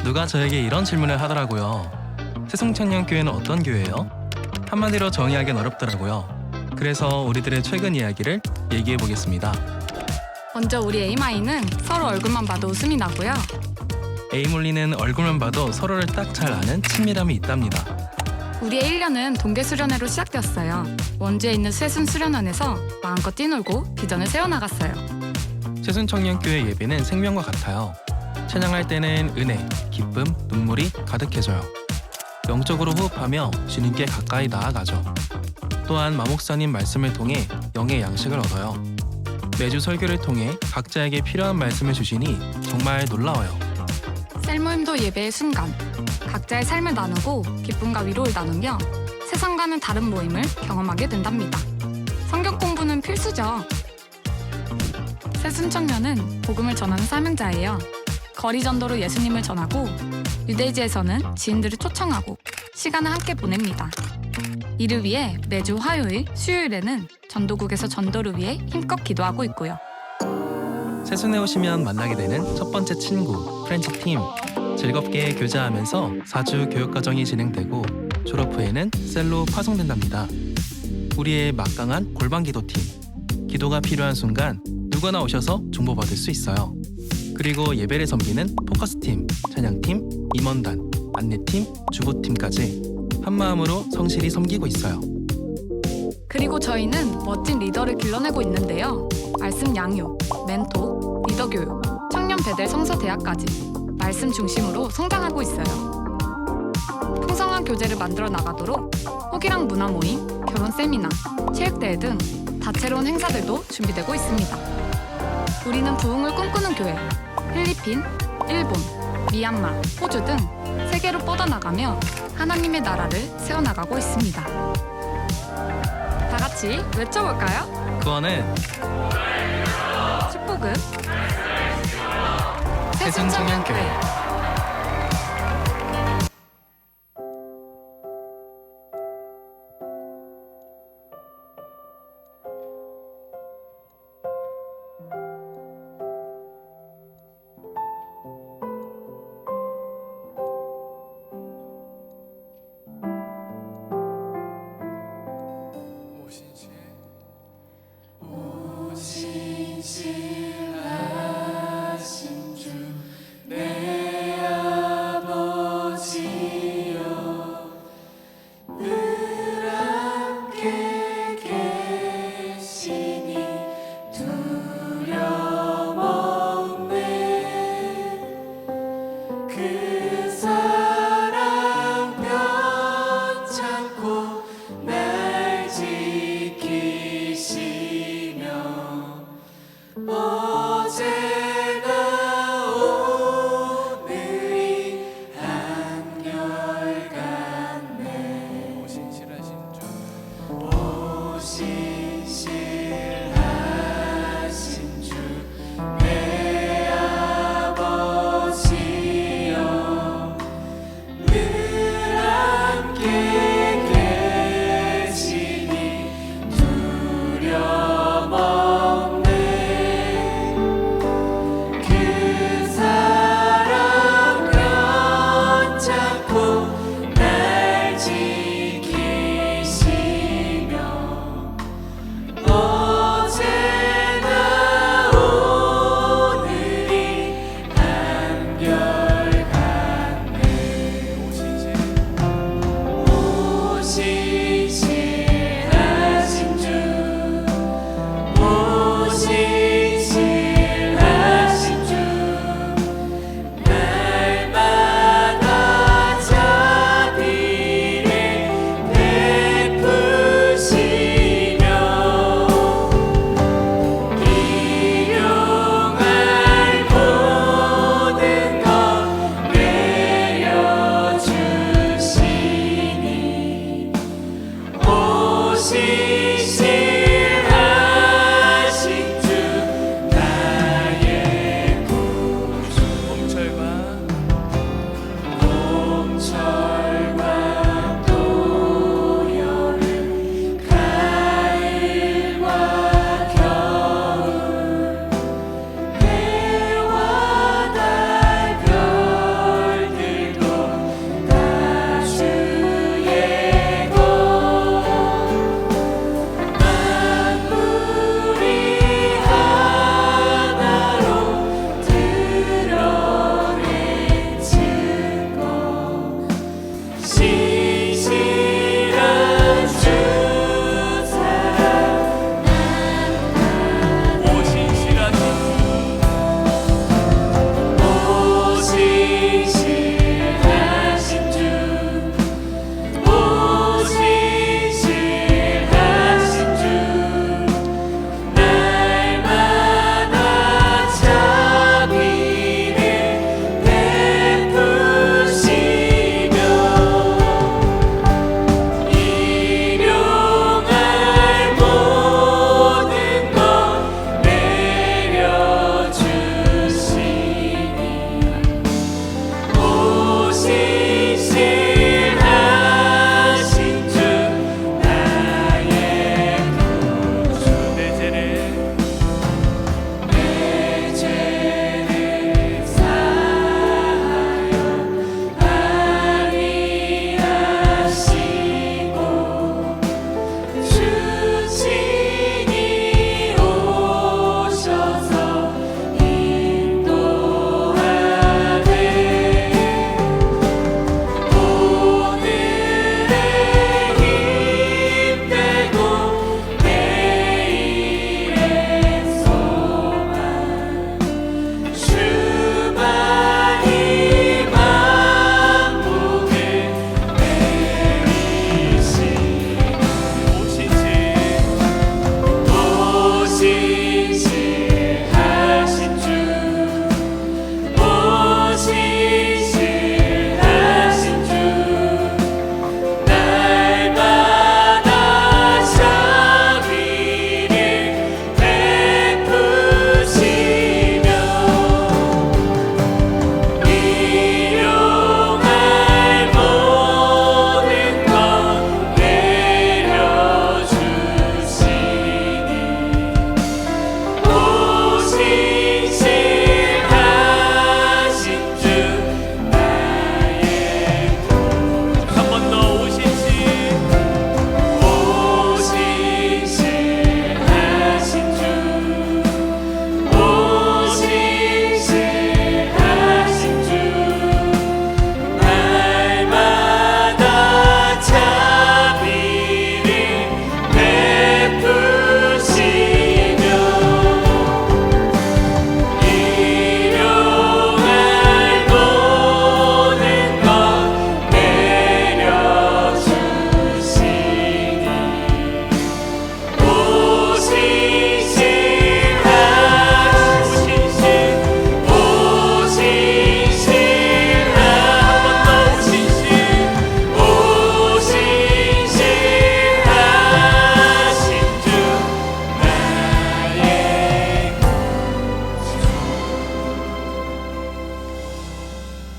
누가 저에게 이런 질문을 하더라고요. 새송천년교회는 어떤 교회예요? 한마디로 정의하기는 어렵더라고요. 그래서 우리들의 최근 이야기를 얘기해 보겠습니다. 먼저 우리 에이마이는 서로 얼굴만 봐도 웃음이 나고요. 에이몰리는 얼굴만 봐도 서로를 딱 잘 아는 친밀함이 있답니다. 우리의 1년은 동계 수련회로 시작되었어요. 원주에 있는 쇠순 수련원에서 마음껏 뛰놀고 비전을 세워나갔어요. 새순청년교회 예배는 생명과 같아요. 찬양할 때는 은혜, 기쁨, 눈물이 가득해져요. 영적으로 호흡하며 주님께 가까이 나아가죠. 또한 마목사님 말씀을 통해 영의 양식을 얻어요. 매주 설교를 통해 각자에게 필요한 말씀을 주시니 정말 놀라워요. 셀모임도 예배의 순간, 각자의 삶을 나누고 기쁨과 위로를 나누며 세상과는 다른 모임을 경험하게 된답니다. 성경 공부는 필수죠. 새순청년은 복음을 전하는 사명자예요. 거리 전도로 예수님을 전하고 유대지에서는 지인들을 초청하고 시간을 함께 보냅니다. 이를 위해 매주 화요일, 수요일에는 전도국에서 전도를 위해 힘껏 기도하고 있고요. 새순에 오시면 만나게 되는 첫 번째 친구, 프렌치 팀. 즐겁게 교제하면서 4주 교육과정이 진행되고 졸업 후에는 셀로 파송된답니다. 우리의 막강한 골방기도팀. 기도가 필요한 순간 누구나 오셔서 중보받을 수 있어요. 그리고 예배를 섬기는 포커스팀, 찬양팀, 임원단, 안내팀, 주보팀까지 한마음으로 성실히 섬기고 있어요. 그리고 저희는 멋진 리더를 길러내고 있는데요. 말씀 양육, 멘토, 리더 교육, 청년 배델 성서 대학까지 말씀 중심으로 성장하고 있어요. 풍성한 교재를 만들어 나가도록 호기랑 문화 모임, 결혼 세미나, 체육대회 등 다채로운 행사들도 준비되고 있습니다. 우리는 부흥을 꿈꾸는 교회, 필리핀, 일본, 미얀마, 호주 등 세계로 뻗어나가며 하나님의 나라를 세워나가고 있습니다. 다 같이 외쳐볼까요? 구원은 축복은 새순청년교회.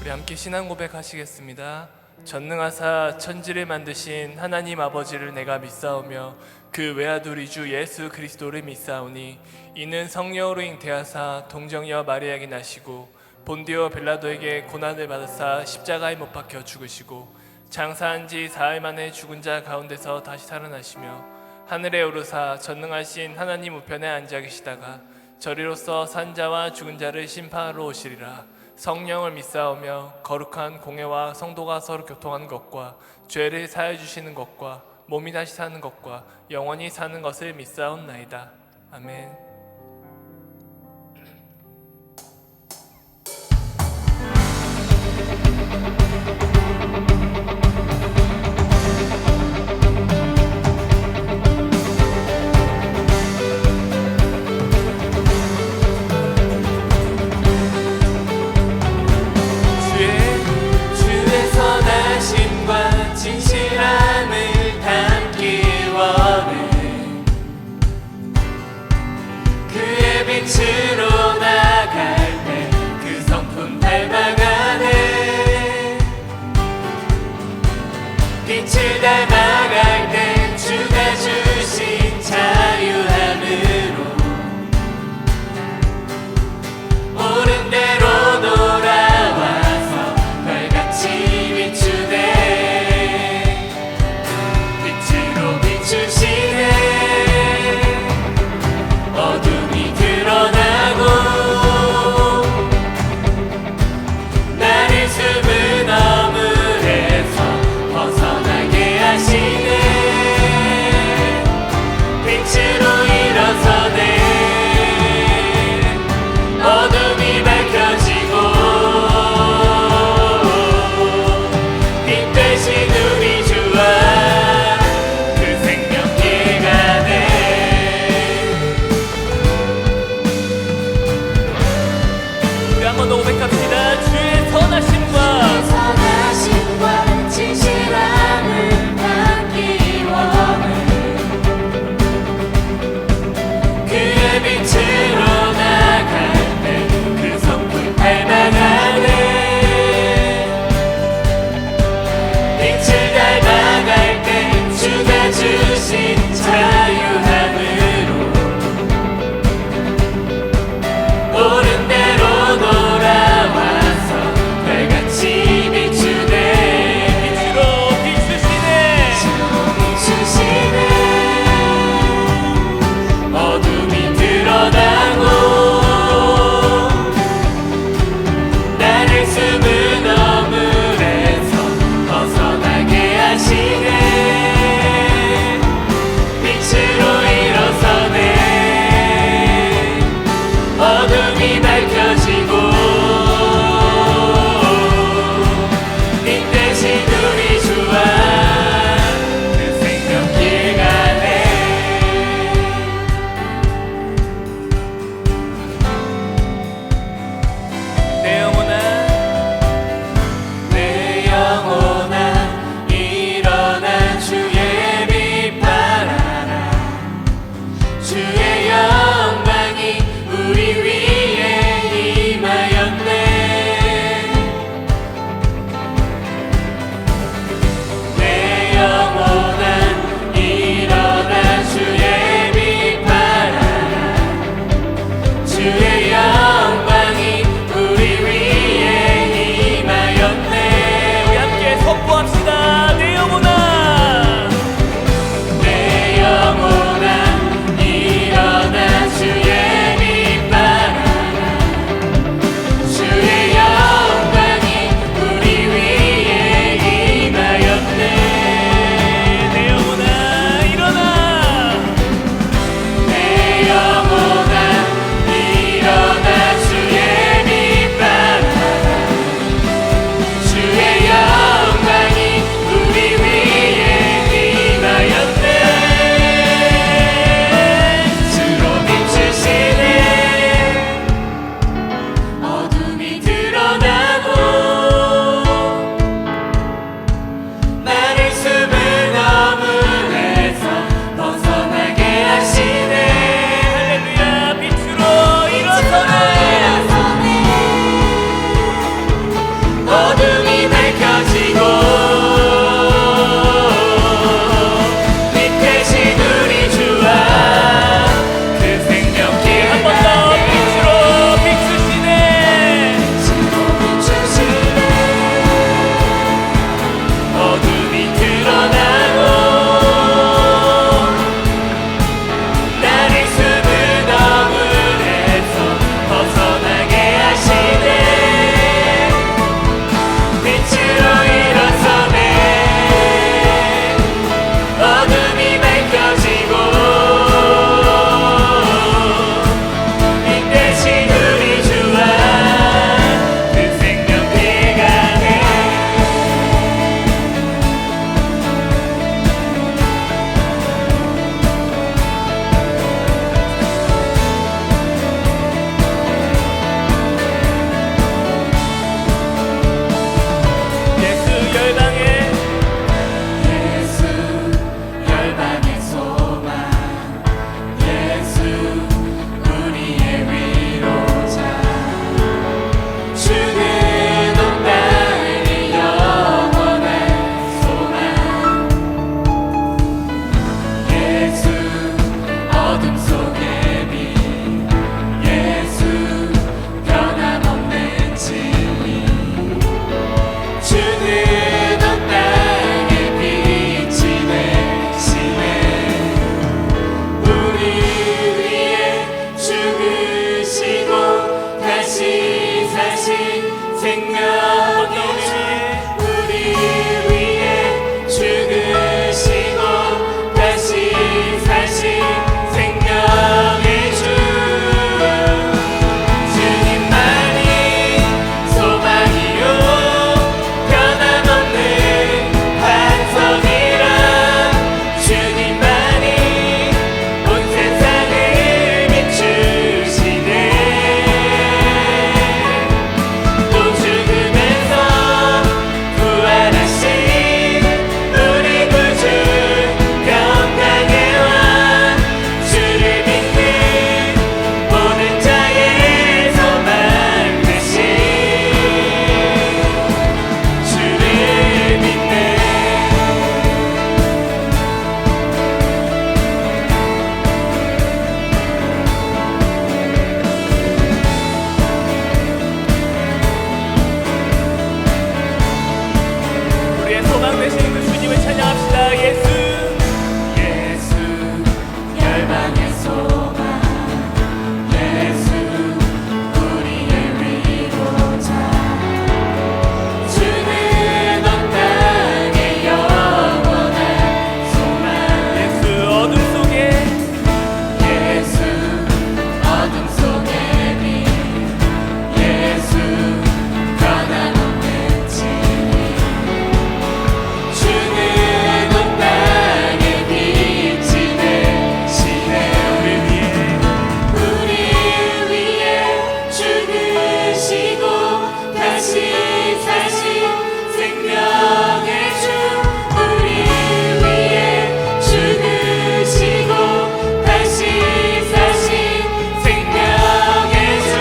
우리 함께 신앙 고백하시겠습니다. 전능하사 천지를 만드신 하나님 아버지를 내가 믿사오며 그 외아들 이주 예수 그리스도를 믿사오니 이는 성령으로 잉태하사 동정녀 마리아에게 나시고 본디오 빌라도에게 고난을 받으사 십자가에 못 박혀 죽으시고 장사한 지 사흘 만에 죽은 자 가운데서 다시 살아나시며 하늘에 오르사 전능하신 하나님 우편에 앉아 계시다가 저리로서 산 자와 죽은 자를 심판하러 오시리라. 성령을 믿사오며 거룩한 공회와 성도가 서로 교통하는 것과 죄를 사하여 주시는 것과 몸이 다시 사는 것과 영원히 사는 것을 믿사옵나이다. 아멘. 주의 선하심과 진실함을 담기 원해 생명 우리 위해 죽으시고 다시 사신 생명의 주 주님만이 소망이요 변함없는 반석이라 주님만이 온 세상을 비추시네 또 죽음에서 부활하신 우리 구주 평강의 왕 주를 믿는 모든 자의 소망 되신 주를 믿네 우리의 소망 되신 그 주님을 찬양합시다. 예수 예수 열방의 소망 예수 우리의 위로자 주는 온 땅의 영원한 소망 예수 어둠 속에 예수 어둠 속에 빛 예수 변함없는 진리 주는 온 땅의 빛이 되시네 우리 위해 죽으시고 다시 사신 생명의 주 우리 위해 죽으시고 다시 사신 생명의 주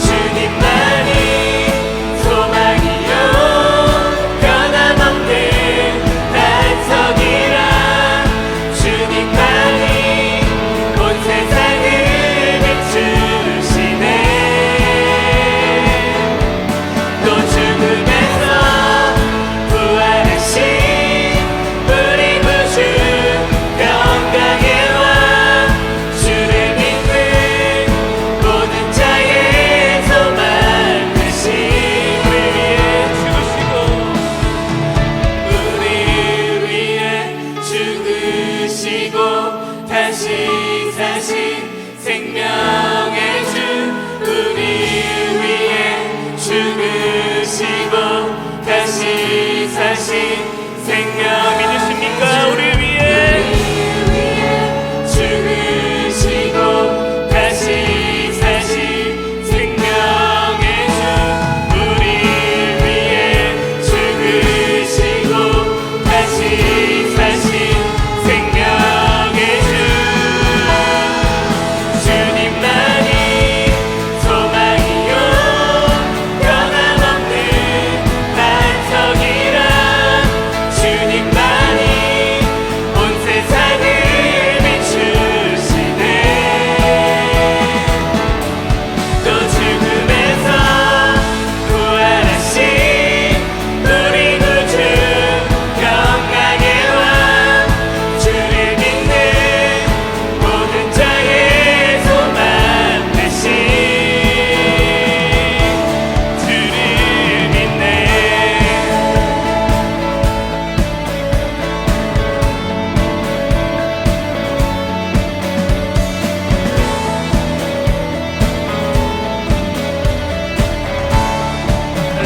주님만이 소망이요 변함없는 반석이라 주님만이 온 세상을 비추시네 또 죽음에서 부활하신 우리 구주 평강의 왕 주를 믿는 모든 자의 소망 되신 우리 위해 죽으시고 다시 사신 생명의 주 우리 위해 죽으시고 다시 사신 생명 믿으십니까? 우리 위해 죽으시고 다시 사신 생명의 주 우리 위해 죽으시고 다시 사신 생명의 주 주님만이 소망이요 변함없는 반석이라 주님만이 온 세상을 비추시네 또 죽음에서 부활하신 우리 구주 평강의 왕 주를 믿는 모든 자의 소망 되신 주를 믿네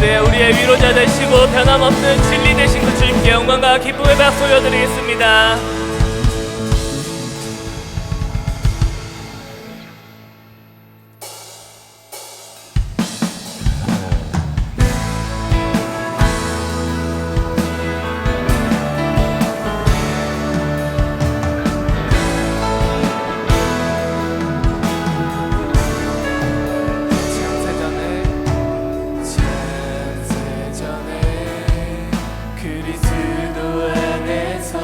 네, 우리의 위로자 되시고 변함없는 진리 되신 그 주님께 영광과 기쁨의 박수 올려드리겠습니다. 찬세전에 그리스도 안에서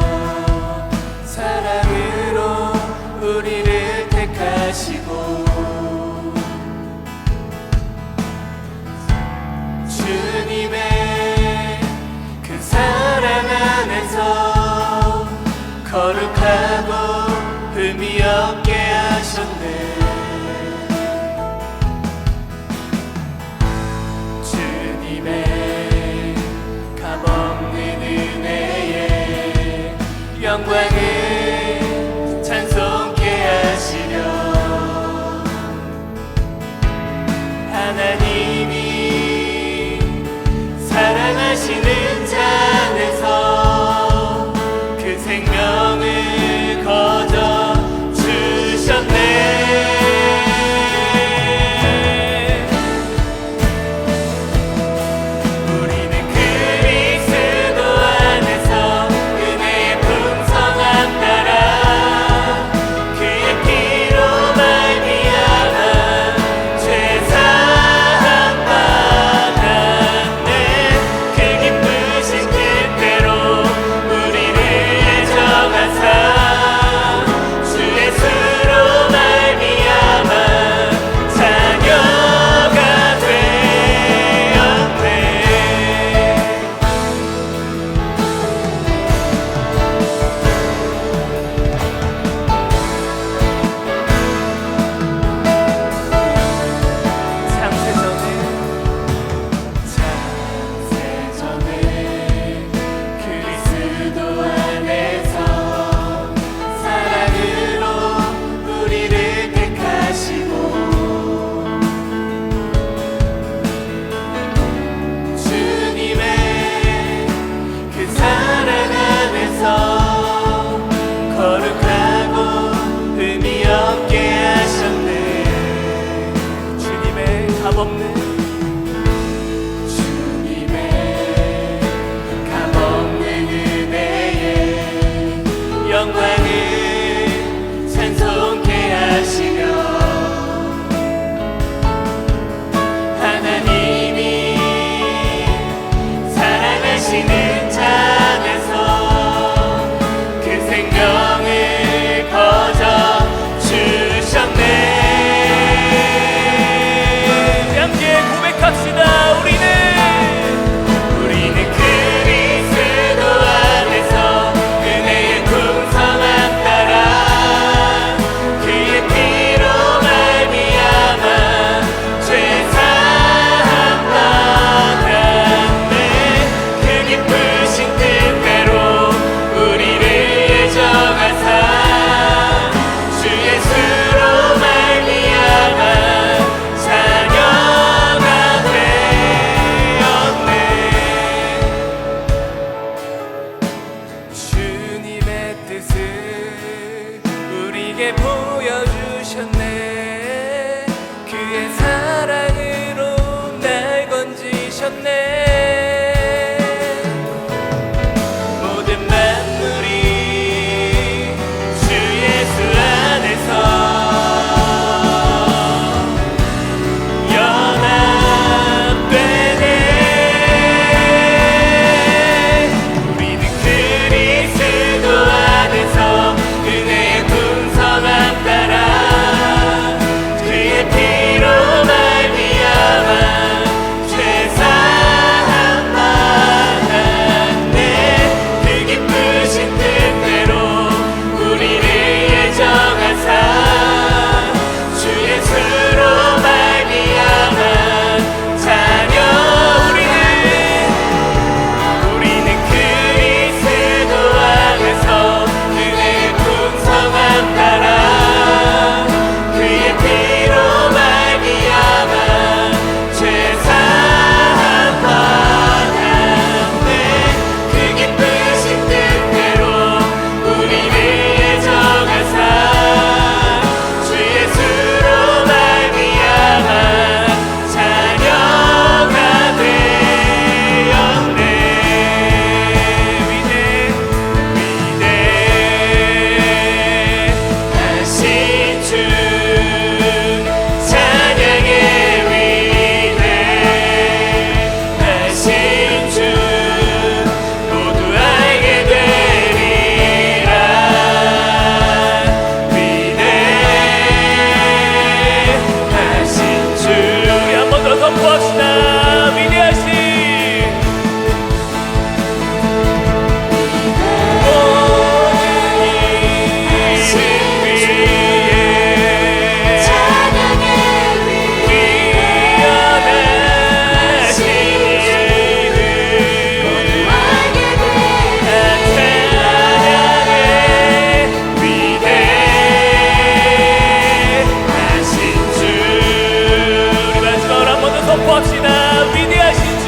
선포합시다. 위대하신 주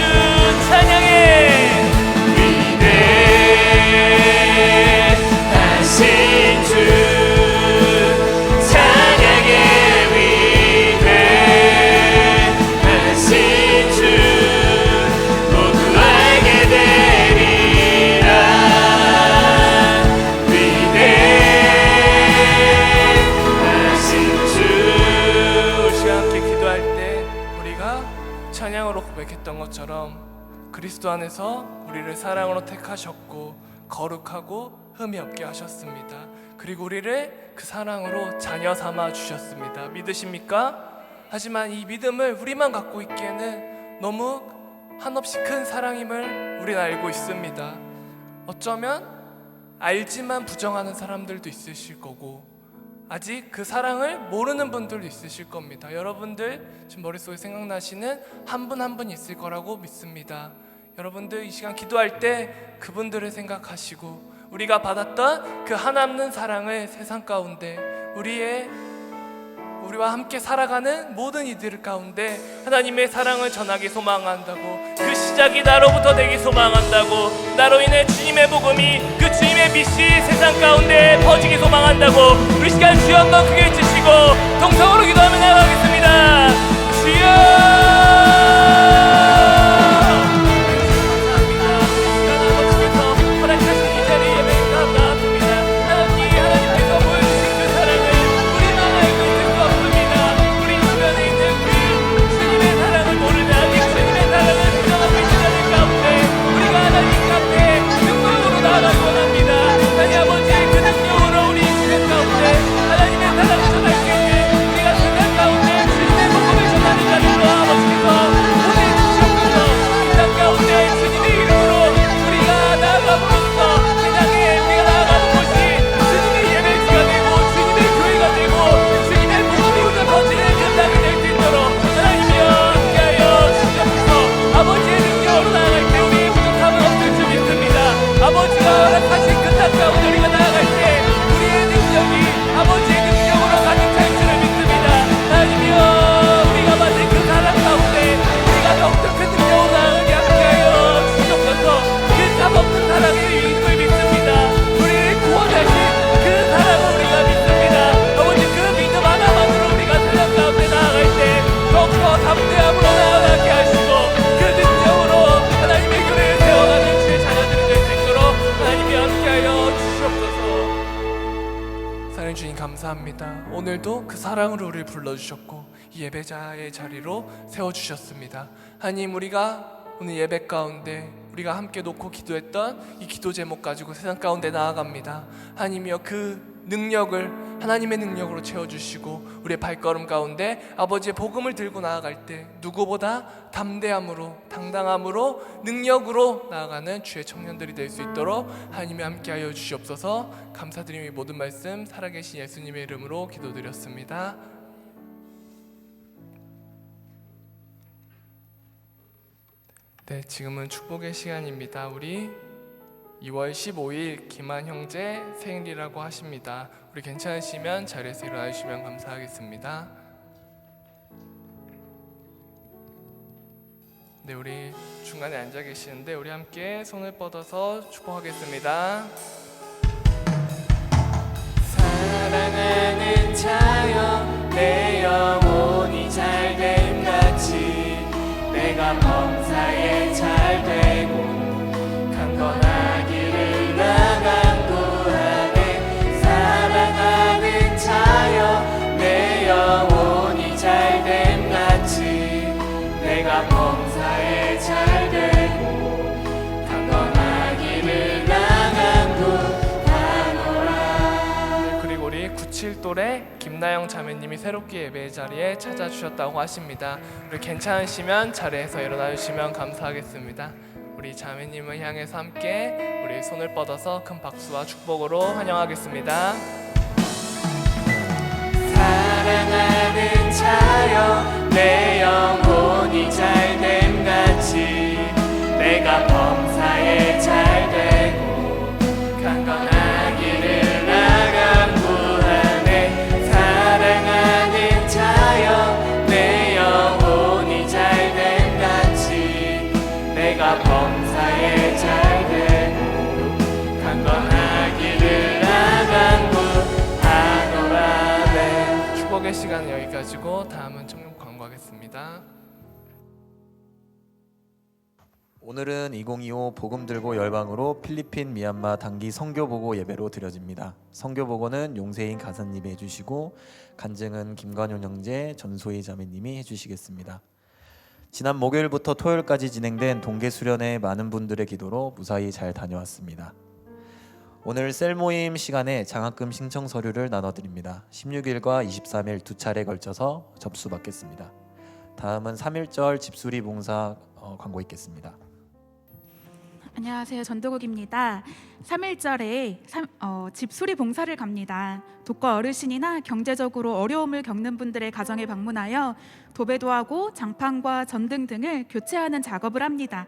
찬양해. 위대하신 주 찬양해. 위대하신 주 모두 알게 되리라. 위대하신 주. 우리 시간 함께 기도할 때 우리가 찬양으로 고백했던 것처럼 그리스도 안에서 우리를 사랑으로 택하셨고 거룩하고 흠이 없게 하셨습니다. 그리고 우리를 그 사랑으로 자녀 삼아 주셨습니다. 믿으십니까? 하지만 이 믿음을 우리만 갖고 있기에는 너무 한없이 큰 사랑임을 우리는 알고 있습니다. 어쩌면 알지만 부정하는 사람들도 있으실 거고 아직 그 사랑을 모르는 분들도 있으실 겁니다. 여러분들 지금 머릿속에 생각나시는 한 분 한 분 있을 거라고 믿습니다. 여러분들 이 시간 기도할 때 그분들을 생각하시고 우리가 받았던 그 한없는 사랑을 세상 가운데 우리와 함께 살아가는 모든 이들 가운데 하나님의 사랑을 전하기 소망한다고, 그 시작이 나로부터 되기 소망한다고, 나로 인해 주님의 복음이 그 주님의 빛이 세상 가운데 퍼지기 소망한다고 우리 시간 주여 한번 크게 외치시고 동성으로 기도하며 나가겠습니다. 주여 감사합니다. 오늘도 그 사랑으로 우리를 불러주셨고 이 예배자의 자리로 세워주셨습니다. 하나님, 우리가 오늘 예배 가운데 우리가 함께 놓고 기도했던 이 기도 제목 가지고 세상 가운데 나아갑니다. 하나님이여, 그 능력을 하나님의 능력으로 채워주시고 우리의 발걸음 가운데 아버지의 복음을 들고 나아갈 때 누구보다 담대함으로, 당당함으로, 능력으로 나아가는 주의 청년들이 될 수 있도록 하나님이 함께하여 주시옵소서. 감사드리며 이 모든 말씀 살아계신 예수님의 이름으로 기도드렸습니다. 네, 지금은 축복의 시간입니다. 우리 2월 15일 김한 형제 생일이라고 하십니다. 우리 괜찮으시면 자리에서 일어나 주시면 감사하겠습니다. 네, 우리 중간에 앉아 계시는데 우리 함께 손을 뻗어서 축복하겠습니다. 사랑하는 자여, 내 영혼이 잘됨 같이 내가 범사에 잘되고 강건하기를 나간 구하네. 사랑하는 자여, 내 영혼이 잘됨 같이 내가 범사에 잘되고 강건하기를 나간 구하노라. 그리고 우리 97돌의 김나영 자매님이 새롭게 예배 자리에 찾아주셨다고 하십니다. 우리 괜찮으시면 자리에서 일어나 주시면 감사하겠습니다. 우리 자매님을 향해서 함께 우리 손을 뻗어서 큰 박수와 축복으로 환영하겠습니다. 사랑하는 자여, 내 영혼이 잘됨 같이 내가 범사에 잘되고 강건하기를 나간 구하네. 사랑하는 자여, 내 영혼이 잘됨 시간은 여기까지고 다음은 청년 광고하겠습니다. 오늘은 2025 복음 들고 열방으로 필리핀 미얀마 단기 선교보고 예배로 드려집니다. 선교보고는 용세인 가사님이 해주시고 간증은 김관용 형제, 전소희 자매님이 해주시겠습니다. 지난 목요일부터 토요일까지 진행된 동계 수련회 많은 분들의 기도로 무사히 잘 다녀왔습니다. 오늘 셀 모임 시간에 장학금 신청 서류를 나눠드립니다. 16일과 23일 두 차례 걸쳐서 접수받겠습니다. 다음은 3.1절 집수리 봉사 광고 있겠습니다. 안녕하세요. 전도국입니다. 3.1절에 집수리 봉사를 갑니다. 독거 어르신이나 경제적으로 어려움을 겪는 분들의 가정에 방문하여 도배도 하고 장판과 전등 등을 교체하는 작업을 합니다.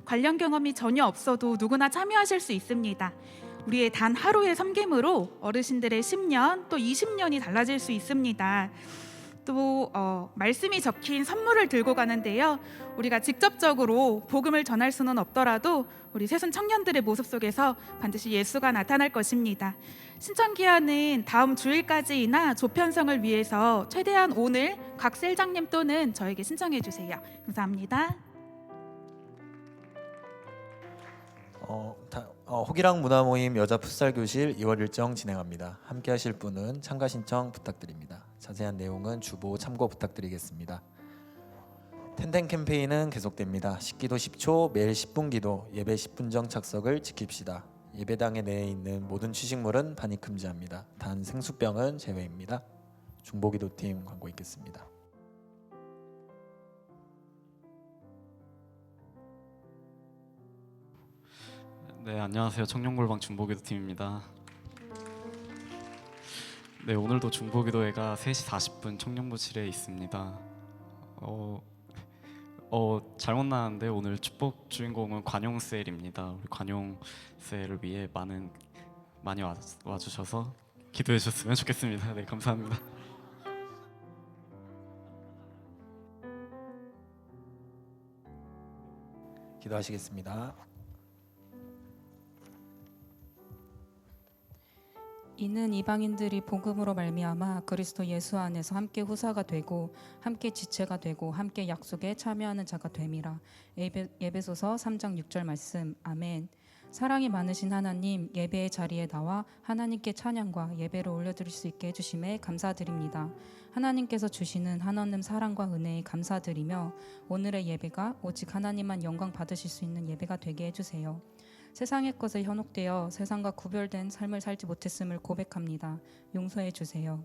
관련 경험이 전혀 없어도 누구나 참여하실 수 있습니다. 우리의 단 하루의 섬김으로 어르신들의 10년 또 20년이 달라질 수 있습니다. 또 말씀이 적힌 선물을 들고 가는데요. 우리가 직접적으로 복음을 전할 수는 없더라도 우리 새순 청년들의 모습 속에서 반드시 예수가 나타날 것입니다. 신청 기한은 다음 주일까지이나 조편성을 위해서 최대한 오늘 각 셀장님 또는 저에게 신청해 주세요. 감사합니다. 호기랑 문화모임 여자 풋살교실 2월 일정 진행합니다. 함께 하실 분은 참가 신청 부탁드립니다. 자세한 내용은 주보 참고 부탁드리겠습니다. 텐텐 캠페인은 계속됩니다. 식기도 10초, 매일 10분 기도, 예배 10분 정 착석을 지킵시다. 예배당에 내에 있는 모든 취식물은 반입 금지합니다. 단 생수병은 제외입니다. 중보기도팀 광고 있겠습니다. 네, 안녕하세요. 청년골방 중보기도팀입니다. 네, 오늘도 중보기도회가 3시 40분 청년부실에 있습니다. 잘못 나왔는데 오늘 축복 주인공은 관용셀입니다. 우리 관용셀을 위해 많이 와주셔서 기도해 주셨으면 좋겠습니다. 네, 감사합니다. 기도하시겠습니다. 이는 이방인들이 복음으로 말미암아 그리스도 예수 안에서 함께 후사가 되고 함께 지체가 되고 함께 약속에 참여하는 자가 됨이라. 예배소서 3장 6절 말씀. 아멘. 사랑이 많으신 하나님, 예배의 자리에 나와 하나님께 찬양과 예배를 올려드릴 수 있게 해주심에 감사드립니다. 하나님께서 주시는 한없는 사랑과 은혜에 감사드리며 오늘의 예배가 오직 하나님만 영광 받으실 수 있는 예배가 되게 해주세요. 세상의 것에 현혹되어 세상과 구별된 삶을 살지 못했음을 고백합니다. 용서해 주세요.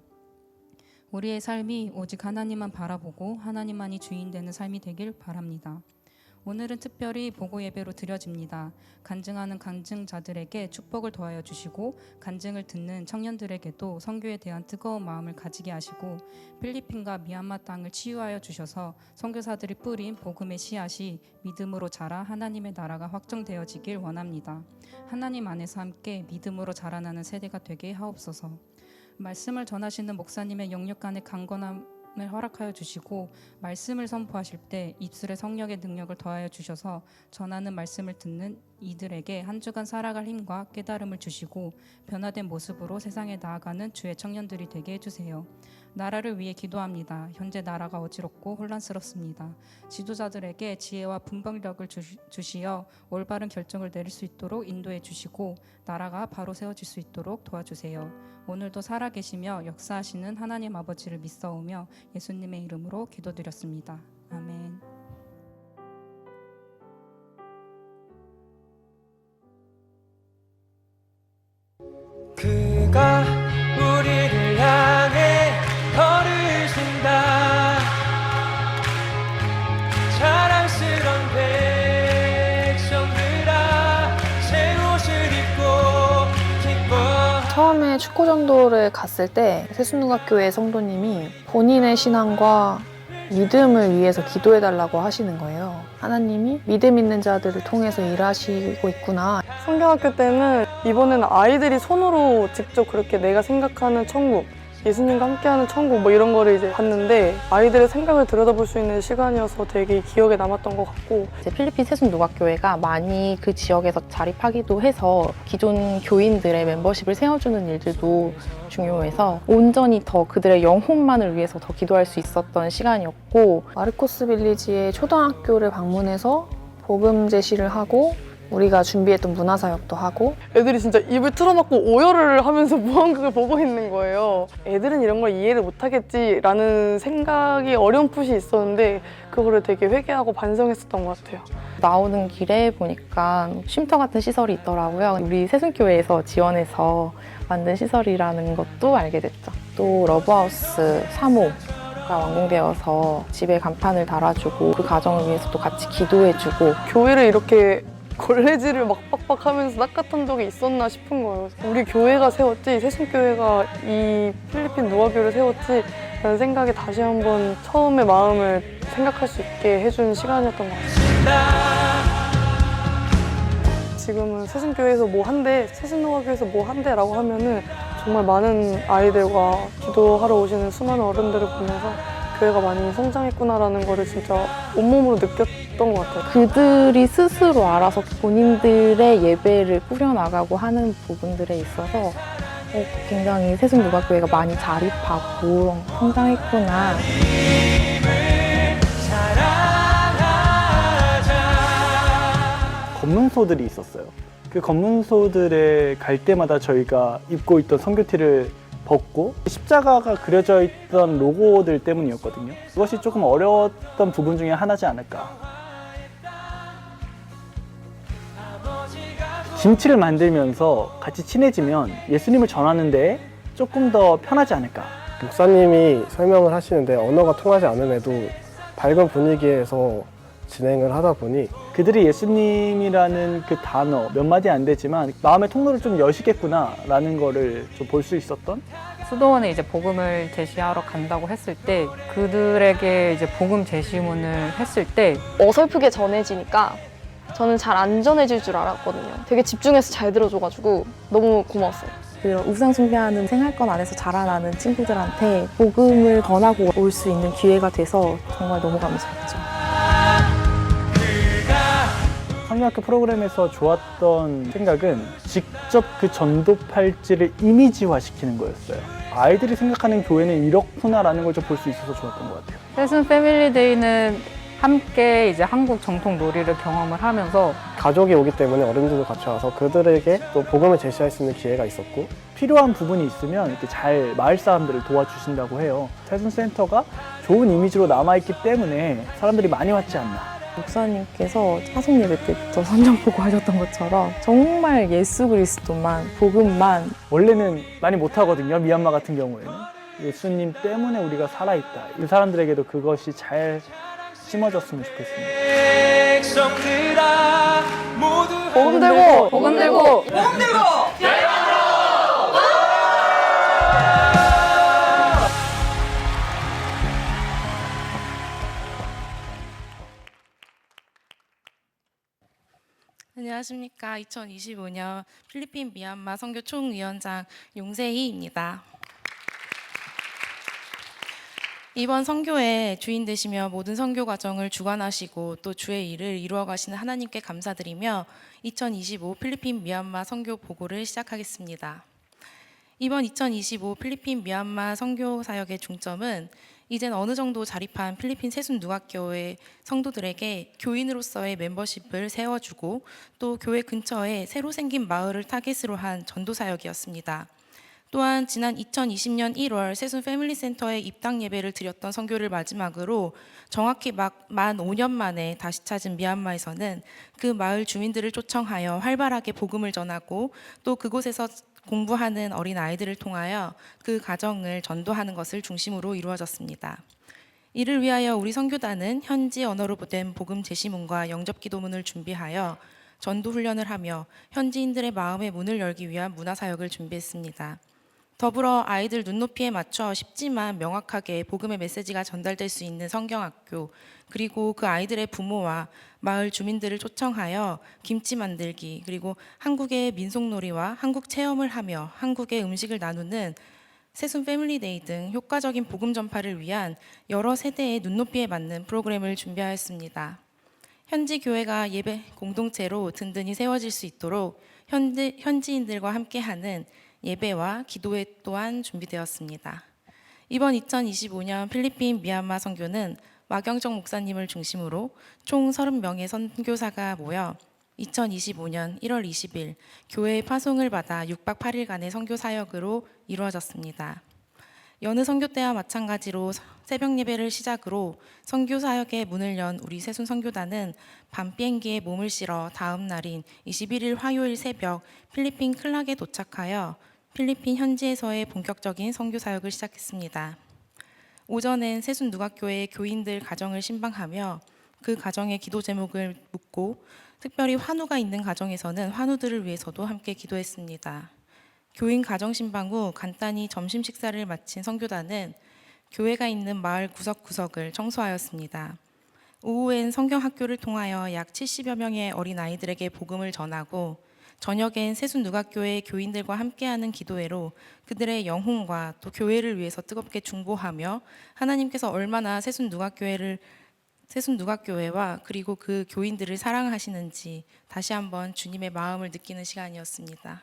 우리의 삶이 오직 하나님만 바라보고 하나님만이 주인 되는 삶이 되길 바랍니다. 오늘은 특별히 보고 예배로 드려집니다. 간증하는 간증자들에게 축복을 더하여 주시고 간증을 듣는 청년들에게도 선교에 대한 뜨거운 마음을 가지게 하시고 필리핀과 미얀마 땅을 치유하여 주셔서 선교사들이 뿌린 복음의 씨앗이 믿음으로 자라 하나님의 나라가 확정되어지길 원합니다. 하나님 안에서 함께 믿음으로 자라나는 세대가 되게 하옵소서. 말씀을 전하시는 목사님의 영육간의 강건함을 허락하여 주시고 말씀을 선포하실 때 입술에 성령의 능력을 더하여 주셔서 전하는 말씀을 듣는 이들에게 한 주간 살아갈 힘과 깨달음을 주시고 변화된 모습으로 세상에 나아가는 주의 청년들이 되게 해주세요. 나라를 위해 기도합니다. 현재 나라가 어지럽고 혼란스럽습니다. 지도자들에게 지혜와 분별력을 주시어 올바른 결정을 내릴 수 있도록 인도해 주시고 나라가 바로 세워질 수 있도록 도와주세요. 오늘도 살아계시며 역사하시는 하나님 아버지를 믿사오며 예수님의 이름으로 기도드렸습니다. 아멘. 그가 우리를 향해 걸으신다. 자랑스런 백성들아 새 옷을 입고 기뻐. 처음에 축구전도를 갔을 때 새순중학교의 성도님이 본인의 신앙과 믿음을 위해서 기도해달라고 하시는 거예요. 하나님이 믿음 있는 자들을 통해서 일하시고 있구나. 성경학교 때는 이번에는 아이들이 손으로 직접 그렇게 내가 생각하는 천국, 예수님과 함께하는 천국 뭐 이런 거를 이제 봤는데 아이들의 생각을 들여다볼 수 있는 시간이어서 되게 기억에 남았던 것 같고 이제 필리핀 세순누각교회가 많이 그 지역에서 자립하기도 해서 기존 교인들의 멤버십을 세워주는 일들도 중요해서 온전히 더 그들의 영혼만을 위해서 더 기도할 수 있었던 시간이었고 마르코스 빌리지의 초등학교를 방문해서 복음 제시를 하고 우리가 준비했던 문화사역도 하고 애들이 진짜 입을 틀어막고 오열을 하면서 무언가를 보고 있는 거예요. 애들은 이런 걸 이해를 못하겠지라는 생각이 어렴풋이 있었는데 그거를 되게 회개하고 반성했었던 것 같아요. 나오는 길에 보니까 쉼터 같은 시설이 있더라고요. 우리 세순교회에서 지원해서 만든 시설이라는 것도 알게 됐죠. 또 러브하우스 3호가 완공되어서 집에 간판을 달아주고 그 가정을 위해서 또 같이 기도해주고 교회를 이렇게 걸레질을 막 빡빡하면서 낚았던 적이 있었나 싶은 거예요. 우리 교회가 세웠지 세순교회가 이 필리핀 누아교를 세웠지 라는 생각이 다시 한번 처음의 마음을 생각할 수 있게 해준 시간이었던 것 같아요. 지금은 세순교회에서 뭐 한대, 세순누아교에서 뭐 한대 라고 하면은 정말 많은 아이들과 기도하러 오시는 수많은 어른들을 보면서 교회가 많이 성장했구나라는 거를 진짜 온몸으로 느꼈던 것 같아요. 그들이 스스로 알아서 본인들의 예배를 꾸려나가고 하는 부분들에 있어서 굉장히 세순누가교회가 많이 자립하고 성장했구나. 검문소들이 있었어요. 그 검문소들에 갈 때마다 저희가 입고 있던 선교티를 벗고 십자가가 그려져 있던 로고들 때문이었거든요. 그것이 조금 어려웠던 부분 중에 하나지 않을까. 김치를 만들면서 같이 친해지면 예수님을 전하는데 조금 더 편하지 않을까. 목사님이 설명을 하시는데 언어가 통하지 않음에도 밝은 분위기에서 진행을 하다 보니 그들이 예수님이라는 그 단어 몇 마디 안 되지만 마음의 통로를 좀 여시겠구나 라는 거를 좀 볼 수 있었던. 수도원에 이제 복음을 제시하러 간다고 했을 때 그들에게 이제 복음 제시문을 했을 때 어설프게 전해지니까 저는 잘 안 전해질 줄 알았거든요. 되게 집중해서 잘 들어줘가지고 너무 고마웠어요. 그런 우상 숭배하는 생활권 안에서 자라나는 친구들한테 복음을 전하고 올 수 있는 기회가 돼서 정말 너무 감사했죠. 성경학교 프로그램에서 좋았던 생각은 직접 그 전도 팔찌를 이미지화 시키는 거였어요. 아이들이 생각하는 교회는 이렇구나라는 걸 좀 볼 수 있어서 좋았던 것 같아요. 세순 패밀리데이는 함께 이제 한국 정통 놀이를 경험을 하면서 가족이 오기 때문에 어른들도 같이 와서 그들에게 또 복음을 제시할 수 있는 기회가 있었고 필요한 부분이 있으면 이렇게 잘 마을 사람들을 도와주신다고 해요. 세순센터가 좋은 이미지로 남아있기 때문에 사람들이 많이 왔지 않나. 목사님께서 차송 예배 때부터 선전포고 하셨던 것처럼 정말 예수 그리스도만 복음만 원래는 많이 못하거든요. 미얀마 같은 경우에는 예수님 때문에 우리가 살아있다. 이 사람들에게도 그것이 잘 심어졌으면 좋겠습니다. 복음 들고! 복음 들고! 안녕하십니까. 2025년 필리핀 미얀마 선교 총위원장 용세희입니다. 이번 선교의 주인 되시며 모든 선교 과정을 주관하시고 또 주의 일을 이루어 가시는 하나님께 감사드리며 2025 필리핀 미얀마 선교 보고를 시작하겠습니다. 이번 2025 필리핀 미얀마 선교 사역의 중점은 이젠 어느 정도 자립한 필리핀 세순누각교회 성도들에게 교인으로서의 멤버십을 세워주고 또 교회 근처에 새로 생긴 마을을 타깃으로 한 전도 사역이었습니다. 또한 지난 2020년 1월 세순 패밀리센터에 입당 예배를 드렸던 선교를 마지막으로 정확히 만 5년 만에 다시 찾은 미얀마에서는 그 마을 주민들을 초청하여 활발하게 복음을 전하고 또 그곳에서 공부하는 어린 아이들을 통하여 그 가정을 전도하는 것을 중심으로 이루어졌습니다. 이를 위하여 우리 선교단은 현지 언어로 된 복음 제시문과 영접 기도문을 준비하여 전도 훈련을 하며 현지인들의 마음의 문을 열기 위한 문화사역을 준비했습니다. 더불어 아이들 눈높이에 맞춰 쉽지만 명확하게 복음의 메시지가 전달될 수 있는 성경학교, 그리고 그 아이들의 부모와 마을 주민들을 초청하여 김치 만들기, 그리고 한국의 민속놀이와 한국 체험을 하며 한국의 음식을 나누는 세순 패밀리데이 등 효과적인 복음 전파를 위한 여러 세대의 눈높이에 맞는 프로그램을 준비하였습니다. 현지 교회가 예배 공동체로 든든히 세워질 수 있도록 현지인들과 함께하는 예배와 기도회 또한 준비되었습니다. 이번 2025년 필리핀 미얀마 선교는 마경정 목사님을 중심으로 총 30명의 선교사가 모여 2025년 1월 20일 교회의 파송을 받아 6박 8일간의 선교 사역으로 이루어졌습니다. 여느 선교 때와 마찬가지로 새벽 예배를 시작으로 선교 사역의 문을 연 우리 세순 선교단은 밤 비행기에 몸을 실어 다음 날인 21일 화요일 새벽 필리핀 클락에 도착하여 필리핀 현지에서의 본격적인 선교 사역을 시작했습니다. 오전엔 세순 누각교회 교인들 가정을 신방하며 그 가정의 기도 제목을 묻고 특별히 환우가 있는 가정에서는 환우들을 위해서도 함께 기도했습니다. 교인 가정 신방 후 간단히 점심 식사를 마친 선교단은 교회가 있는 마을 구석구석을 청소하였습니다. 오후엔 성경학교를 통하여 약 70여 명의 어린아이들에게 복음을 전하고 저녁엔 세순 누각교회 교인들과 함께하는 기도회로 그들의 영혼과 또 교회를 위해서 뜨겁게 중보하며 하나님께서 얼마나 세순 누각교회와 그리고 그 교인들을 사랑하시는지 다시 한번 주님의 마음을 느끼는 시간이었습니다.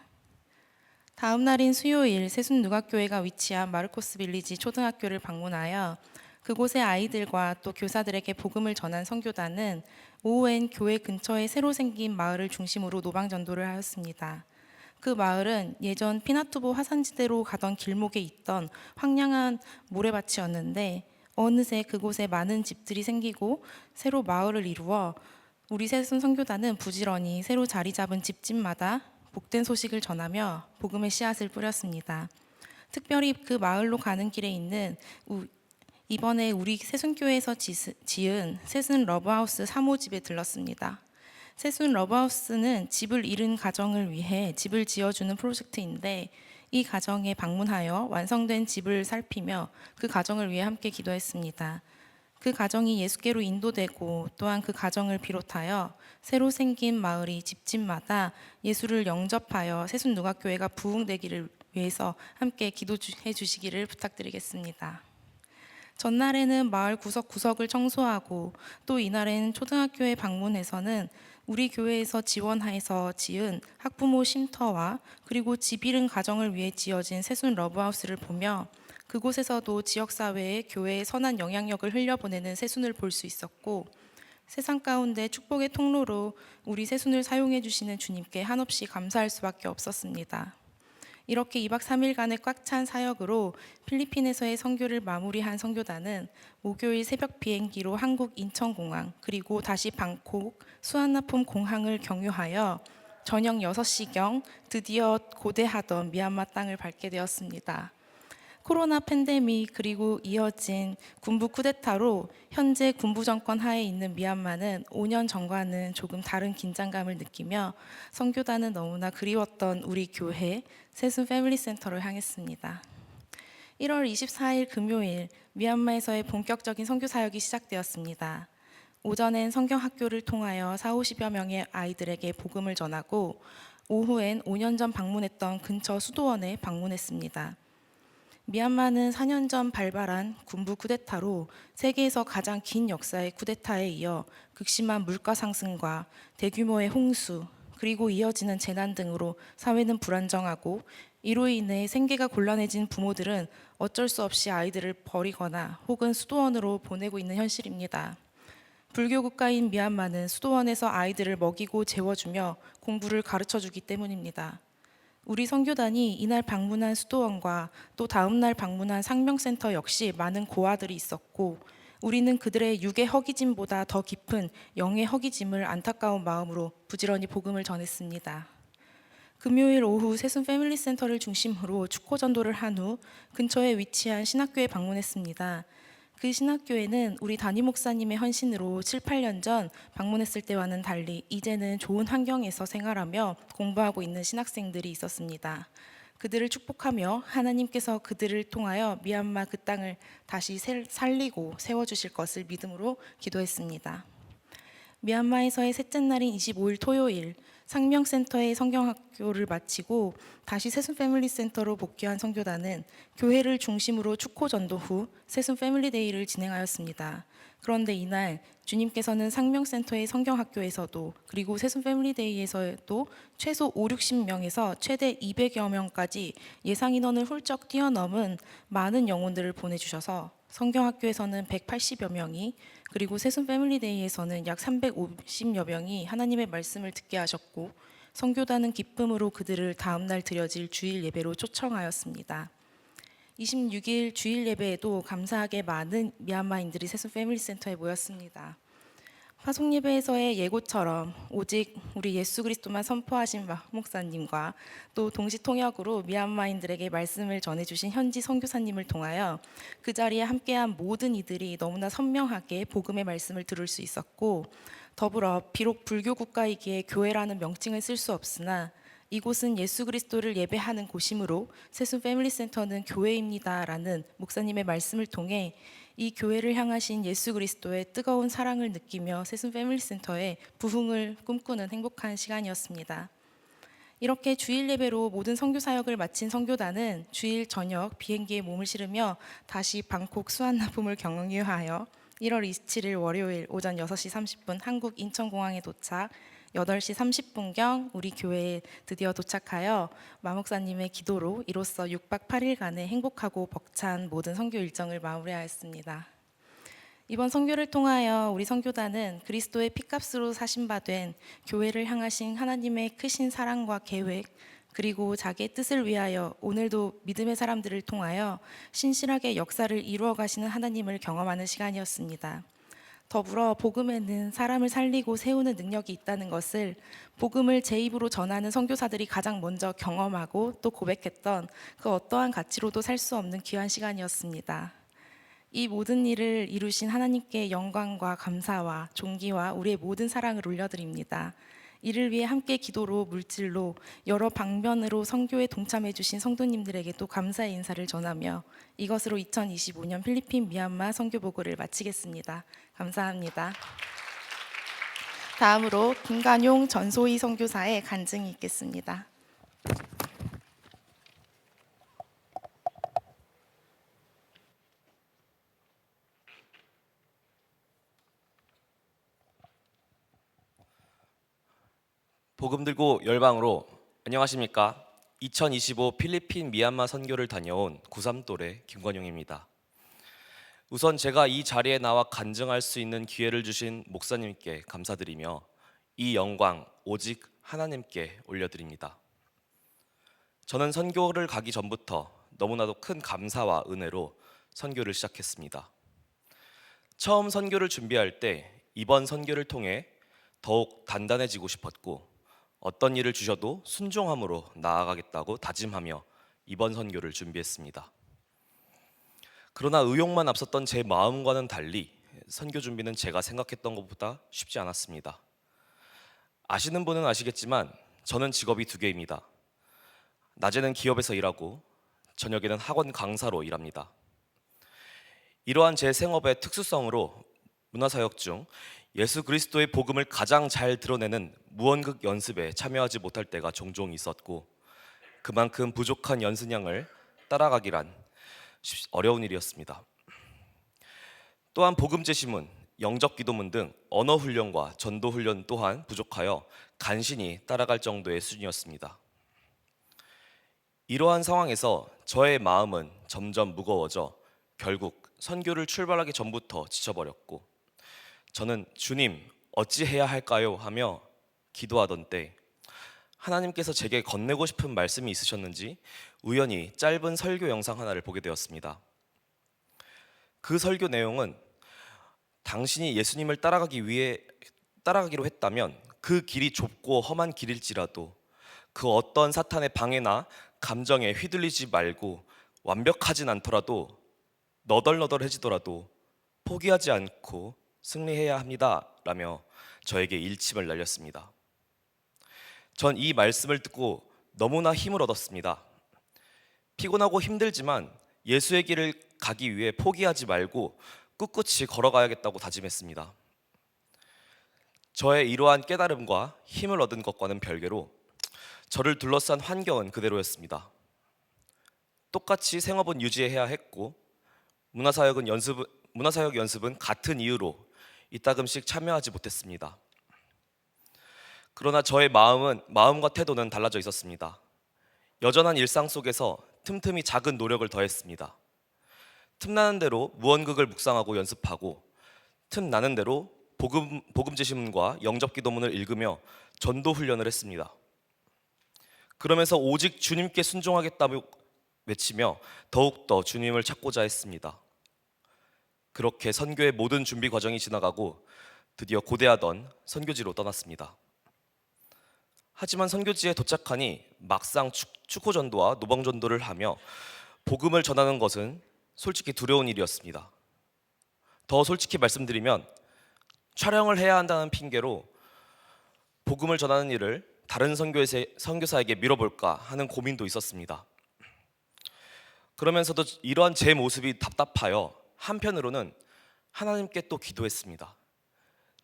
다음 날인 수요일 세순 누각교회가 위치한 마르코스 빌리지 초등학교를 방문하여 그곳의 아이들과 또 교사들에게 복음을 전한 선교단은 오후엔 교회 근처에 새로 생긴 마을을 중심으로 노방 전도를 하였습니다. 그 마을은 예전 피나투보 화산지대로 가던 길목에 있던 황량한 모래밭이었는데 어느새 그곳에 많은 집들이 생기고 새로 마을을 이루어 우리 세순 선교단은 부지런히 새로 자리 잡은 집집마다 복된 소식을 전하며 복음의 씨앗을 뿌렸습니다. 특별히 그 마을로 가는 길에 있는 이번에 우리 세순교회에서 지은 세순 러브하우스 3호 집에 들렀습니다. 세순 러브하우스는 집을 잃은 가정을 위해 집을 지어주는 프로젝트인데 이 가정에 방문하여 완성된 집을 살피며 그 가정을 위해 함께 기도했습니다. 그 가정이 예수께로 인도되고 또한 그 가정을 비롯하여 새로 생긴 마을이 집집마다 예수를 영접하여 세순 누각교회가 부흥되기를 위해서 함께 기도해 주시기를 부탁드리겠습니다. 전날에는 마을 구석구석을 청소하고 또 이날에는 초등학교에 방문해서는 우리 교회에서 지원해서 지은 학부모 쉼터와 그리고 집 잃은 가정을 위해 지어진 세순 러브하우스를 보며 그곳에서도 지역사회에 교회의 선한 영향력을 흘려보내는 세순을 볼 수 있었고 세상 가운데 축복의 통로로 우리 세순을 사용해 주시는 주님께 한없이 감사할 수밖에 없었습니다. 이렇게 2박 3일간의 꽉 찬 사역으로 필리핀에서의 선교를 마무리한 선교단은 목요일 새벽 비행기로 한국 인천공항 그리고 다시 방콕 수완나품 공항을 경유하여 저녁 6시경 드디어 고대하던 미얀마 땅을 밟게 되었습니다. 코로나 팬데믹 그리고 이어진 군부 쿠데타로 현재 군부 정권 하에 있는 미얀마는 5년 전과는 조금 다른 긴장감을 느끼며 선교단은 너무나 그리웠던 우리 교회 세순 패밀리 센터를 향했습니다. 1월 24일 금요일 미얀마에서의 본격적인 선교 사역이 시작되었습니다. 오전엔 성경학교를 통하여 40-50여 명의 아이들에게 복음을 전하고 오후엔 5년 전 방문했던 근처 수도원에 방문했습니다. 미얀마는 4년 전 발발한 군부 쿠데타로 세계에서 가장 긴 역사의 쿠데타에 이어 극심한 물가 상승과 대규모의 홍수 그리고 이어지는 재난 등으로 사회는 불안정하고 이로 인해 생계가 곤란해진 부모들은 어쩔 수 없이 아이들을 버리거나 혹은 수도원으로 보내고 있는 현실입니다. 불교 국가인 미얀마는 수도원에서 아이들을 먹이고 재워주며 공부를 가르쳐주기 때문입니다. 우리 선교단이 이날 방문한 수도원과 또 다음 날 방문한 상명센터 역시 많은 고아들이 있었고 우리는 그들의 육의 허기짐보다 더 깊은 영의 허기짐을 안타까운 마음으로 부지런히 복음을 전했습니다. 금요일 오후 세순 패밀리 센터를 중심으로 축호 전도를 한 후 근처에 위치한 신학교에 방문했습니다. 그 신학교에는 우리 담임 목사님의 헌신으로 7-8년 전 방문했을 때와는 달리 이제는 좋은 환경에서 생활하며 공부하고 있는 신학생들이 있었습니다. 그들을 축복하며 하나님께서 그들을 통하여 미얀마 그 땅을 다시 살리고 세워주실 것을 믿음으로 기도했습니다. 미얀마에서의 셋째 날인 25일 토요일 상명센터의 성경학교를 마치고 다시 세순 패밀리 센터로 복귀한 선교단은 교회를 중심으로 축호 전도 후 세순 패밀리 데이를 진행하였습니다. 그런데 이날 주님께서는 상명센터의 성경학교에서도 그리고 세순 패밀리 데이에서도 최소 5, 60명에서 최대 200여 명까지 예상 인원을 훌쩍 뛰어넘은 많은 영혼들을 보내주셔서 성경학교에서는 180여 명이 그리고 세순 패밀리 데이에서는 약 350여 명이 하나님의 말씀을 듣게 하셨고 선교단은 기쁨으로 그들을 다음 날 드려질 주일 예배로 초청하였습니다. 26일 주일 예배에도 감사하게 많은 미얀마인들이 세순 패밀리 센터에 모였습니다. 화송 예배에서의 예고처럼 오직 우리 예수 그리스도만 선포하신 목사님과 또 동시 통역으로 미얀마인들에게 말씀을 전해주신 현지 선교사님을 통하여 그 자리에 함께한 모든 이들이 너무나 선명하게 복음의 말씀을 들을 수 있었고, 더불어 비록 불교 국가이기에 교회라는 명칭을 쓸 수 없으나 이곳은 예수 그리스도를 예배하는 곳이므로 세순 패밀리 센터는 교회입니다라는 목사님의 말씀을 통해 이 교회를 향하신 예수 그리스도의 뜨거운 사랑을 느끼며 세순 패밀리 센터의 부흥을 꿈꾸는 행복한 시간이었습니다. 이렇게 주일 예배로 모든 선교 사역을 마친 선교단은 주일 저녁 비행기에 몸을 실으며 다시 방콕 수완나품을 경유하여 1월 27일 월요일 오전 6시 30분 한국 인천공항에 도착, 8시 30분경 우리 교회에 드디어 도착하여 마목사님의 기도로 이로써 6박 8일간의 행복하고 벅찬 모든 선교 일정을 마무리하였습니다. 이번 선교를 통하여 우리 선교단은 그리스도의 피값으로 사신 바 된 교회를 향하신 하나님의 크신 사랑과 계획, 그리고 자기의 뜻을 위하여 오늘도 믿음의 사람들을 통하여 신실하게 역사를 이루어 가시는 하나님을 경험하는 시간이었습니다. 더불어 복음에는 사람을 살리고 세우는 능력이 있다는 것을 복음을 제 입으로 전하는 선교사들이 가장 먼저 경험하고 또 고백했던 그 어떠한 가치로도 살 수 없는 귀한 시간이었습니다. 이 모든 일을 이루신 하나님께 영광과 감사와 존귀와 우리의 모든 사랑을 올려드립니다. 이를 위해 함께 기도로 물질로 여러 방면으로 선교에 동참해 주신 성도님들에게도 감사의 인사를 전하며 이것으로 2025년 필리핀 미얀마 선교 보고를 마치겠습니다. 감사합니다. 다음으로 김간용 전소희 선교사의 간증이 있겠습니다. 복음 들고 열방으로 안녕하십니까? 2025 필리핀 미얀마 선교를 다녀온 고3 김관용입니다. 우선 제가 이 자리에 나와 간증할 수 있는 기회를 주신 목사님께 감사드리며 이 영광 오직 하나님께 올려드립니다. 저는 선교를 가기 전부터 너무나도 큰 감사와 은혜로 선교를 시작했습니다. 처음 선교를 준비할 때 이번 선교를 통해 더욱 단단해지고 싶었고 어떤 일을 주셔도 순종함으로 나아가겠다고 다짐하며 이번 선교를 준비했습니다. 그러나 의욕만 앞섰던 제 마음과는 달리 선교 준비는 제가 생각했던 것보다 쉽지 않았습니다. 아시는 분은 아시겠지만 저는 직업이 2개입니다. 낮에는 기업에서 일하고 저녁에는 학원 강사로 일합니다. 이러한 제 생업의 특수성으로 문화사역 중 예수 그리스도의 복음을 가장 잘 드러내는 무언극 연습에 참여하지 못할 때가 종종 있었고 그만큼 부족한 연습량을 따라가기란 어려운 일이었습니다. 또한 복음 제시문, 영접 기도문 등 언어 훈련과 전도 훈련 또한 부족하여 간신히 따라갈 정도의 수준이었습니다. 이러한 상황에서 저의 마음은 점점 무거워져 결국 선교를 출발하기 전부터 지쳐버렸고 저는 주님 어찌해야 할까요? 하며 기도하던 때 하나님께서 제게 건네고 싶은 말씀이 있으셨는지 우연히 짧은 설교 영상 하나를 보게 되었습니다. 그 설교 내용은 당신이 예수님을 따라가기로 했다면 그 길이 좁고 험한 길일지라도 그 어떤 사탄의 방해나 감정에 휘둘리지 말고 완벽하진 않더라도 너덜너덜해지더라도 포기하지 않고 승리해야 합니다 라며 저에게 일침을 날렸습니다. 전 이 말씀을 듣고 너무나 힘을 얻었습니다. 피곤하고 힘들지만 예수의 길을 가기 위해 포기하지 말고 꿋꿋이 걸어가야겠다고 다짐했습니다. 저의 이러한 깨달음과 힘을 얻은 것과는 별개로 저를 둘러싼 환경은 그대로였습니다. 똑같이 생업은 유지해야 했고 문화사역 연습은 같은 이유로 이따금씩 참여하지 못했습니다. 그러나 저의 마음과 태도는 달라져 있었습니다. 여전한 일상 속에서 틈틈이 작은 노력을 더했습니다. 틈나는 대로 무언극을 묵상하고 연습하고 틈나는 대로 복음 제시문과 영접 기도문을 읽으며 전도 훈련을 했습니다. 그러면서 오직 주님께 순종하겠다고 외치며 더욱더 주님을 찾고자 했습니다. 그렇게 선교의 모든 준비 과정이 지나가고 드디어 고대하던 선교지로 떠났습니다. 하지만 선교지에 도착하니 막상 축호 전도와 노방 전도를 하며 복음을 전하는 것은 솔직히 두려운 일이었습니다. 더 솔직히 말씀드리면 촬영을 해야 한다는 핑계로 복음을 전하는 일을 다른 선교사에게 밀어볼까 하는 고민도 있었습니다. 그러면서도 이러한 제 모습이 답답하여 한편으로는 하나님께 또 기도했습니다.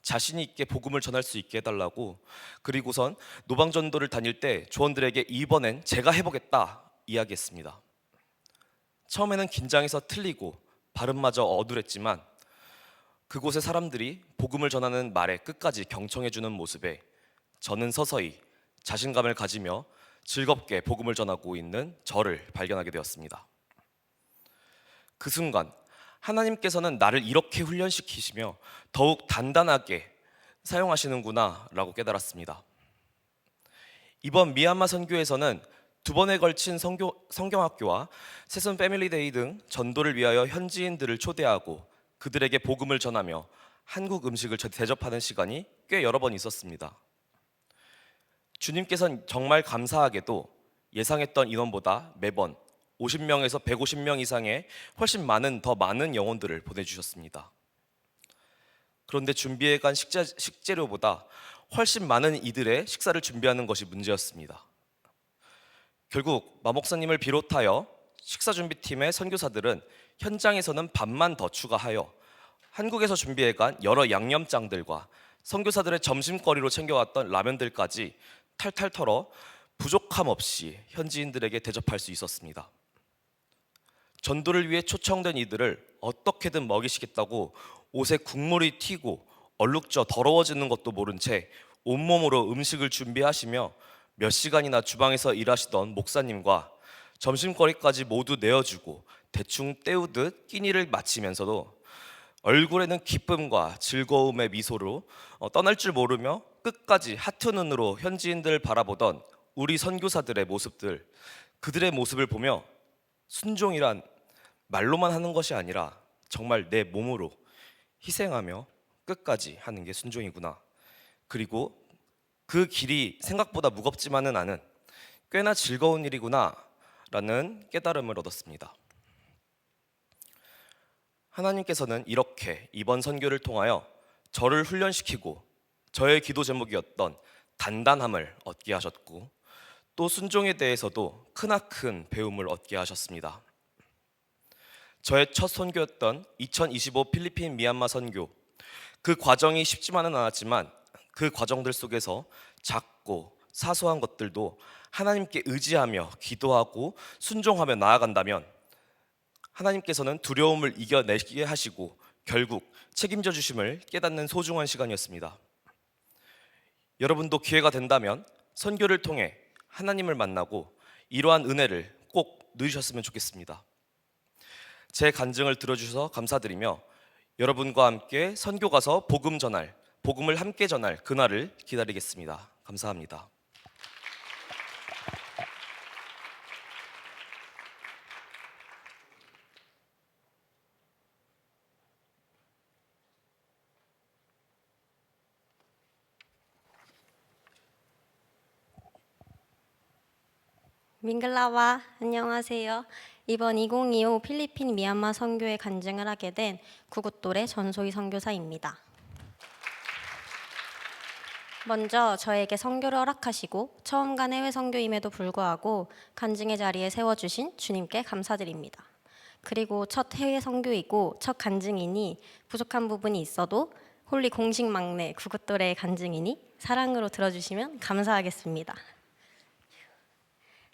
자신 있게 복음을 전할 수 있게 해달라고. 그리고선 노방전도를 다닐 때 조원들에게 이번엔 제가 해보겠다 이야기했습니다. 처음에는 긴장해서 틀리고 발음마저 어눌했지만 그곳의 사람들이 복음을 전하는 말에 끝까지 경청해주는 모습에 저는 서서히 자신감을 가지며 즐겁게 복음을 전하고 있는 저를 발견하게 되었습니다. 그 순간 하나님께서는 나를 이렇게 훈련시키시며 더욱 단단하게 사용하시는구나 라고 깨달았습니다. 이번 미얀마 선교에서는 2번에 걸친 성경학교와 세선 패밀리데이 등 전도를 위하여 현지인들을 초대하고 그들에게 복음을 전하며 한국 음식을 대접하는 시간이 꽤 여러 번 있었습니다. 주님께서는 정말 감사하게도 예상했던 인원보다 매번 50명에서 150명 이상의 훨씬 더 많은 영혼들을 보내주셨습니다. 그런데 준비해간 식재료보다 훨씬 많은 이들의 식사를 준비하는 것이 문제였습니다. 결국 마목사님을 비롯하여 식사준비팀의 선교사들은 현장에서는 밥만 더 추가하여 한국에서 준비해간 여러 양념장들과 선교사들의 점심거리로 챙겨왔던 라면들까지 탈탈 털어 부족함 없이 현지인들에게 대접할 수 있었습니다. 전도를 위해 초청된 이들을 어떻게든 먹이시겠다고 옷에 국물이 튀고 얼룩져 더러워지는 것도 모른 채 온몸으로 음식을 준비하시며 몇 시간이나 주방에서 일하시던 목사님과 점심거리까지 모두 내어주고 대충 때우듯 끼니를 마치면서도 얼굴에는 기쁨과 즐거움의 미소로 떠날 줄 모르며 끝까지 하트 눈으로 현지인들을 바라보던 우리 선교사들의 모습들, 그들의 모습을 보며 순종이란 말로만 하는 것이 아니라 정말 내 몸으로 희생하며 끝까지 하는 게 순종이구나. 그리고 그 길이 생각보다 무겁지만은 않은 꽤나 즐거운 일이구나 라는 깨달음을 얻었습니다. 하나님께서는 이렇게 이번 선교를 통하여 저를 훈련시키고 저의 기도 제목이었던 단단함을 얻게 하셨고 또 순종에 대해서도 크나큰 배움을 얻게 하셨습니다. 저의 첫 선교였던 2025 필리핀 미얀마 선교, 그 과정이 쉽지만은 않았지만 그 과정들 속에서 작고 사소한 것들도 하나님께 의지하며 기도하고 순종하며 나아간다면 하나님께서는 두려움을 이겨내게 하시고 결국 책임져 주심을 깨닫는 소중한 시간이었습니다. 여러분도 기회가 된다면 선교를 통해 하나님을 만나고 이러한 은혜를 꼭 누리셨으면 좋겠습니다. 제 간증을 들어주셔서 감사드리며 여러분과 함께 선교 가서 복음을 함께 전할 그날을 기다리겠습니다. 감사합니다. 밍글라와 안녕하세요. 이번 2025 필리핀 미얀마 선교에 간증을 하게 된 구굿돌의 전소희 선교사입니다. 먼저 저에게 선교를 허락하시고 처음 간 해외 선교임에도 불구하고 간증의 자리에 세워주신 주님께 감사드립니다. 그리고 첫 해외 선교이고 첫 간증이니 부족한 부분이 있어도 홀리 공식 막내 구구또래 간증이니 사랑으로 들어주시면 감사하겠습니다.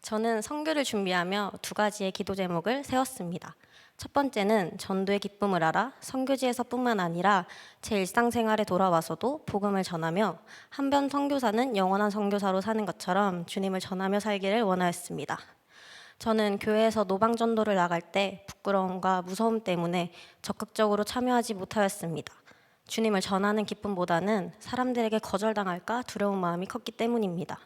저는 선교를 준비하며 두 가지의 기도 제목을 세웠습니다. 첫 번째는 전도의 기쁨을 알아 선교지에서뿐만 아니라 제 일상생활에 돌아와서도 복음을 전하며 한편 선교사는 영원한 선교사로 사는 것처럼 주님을 전하며 살기를 원하였습니다. 저는 교회에서 노방 전도를 나갈 때 부끄러움과 무서움 때문에 적극적으로 참여하지 못하였습니다. 주님을 전하는 기쁨보다는 사람들에게 거절당할까 두려운 마음이 컸기 때문입니다.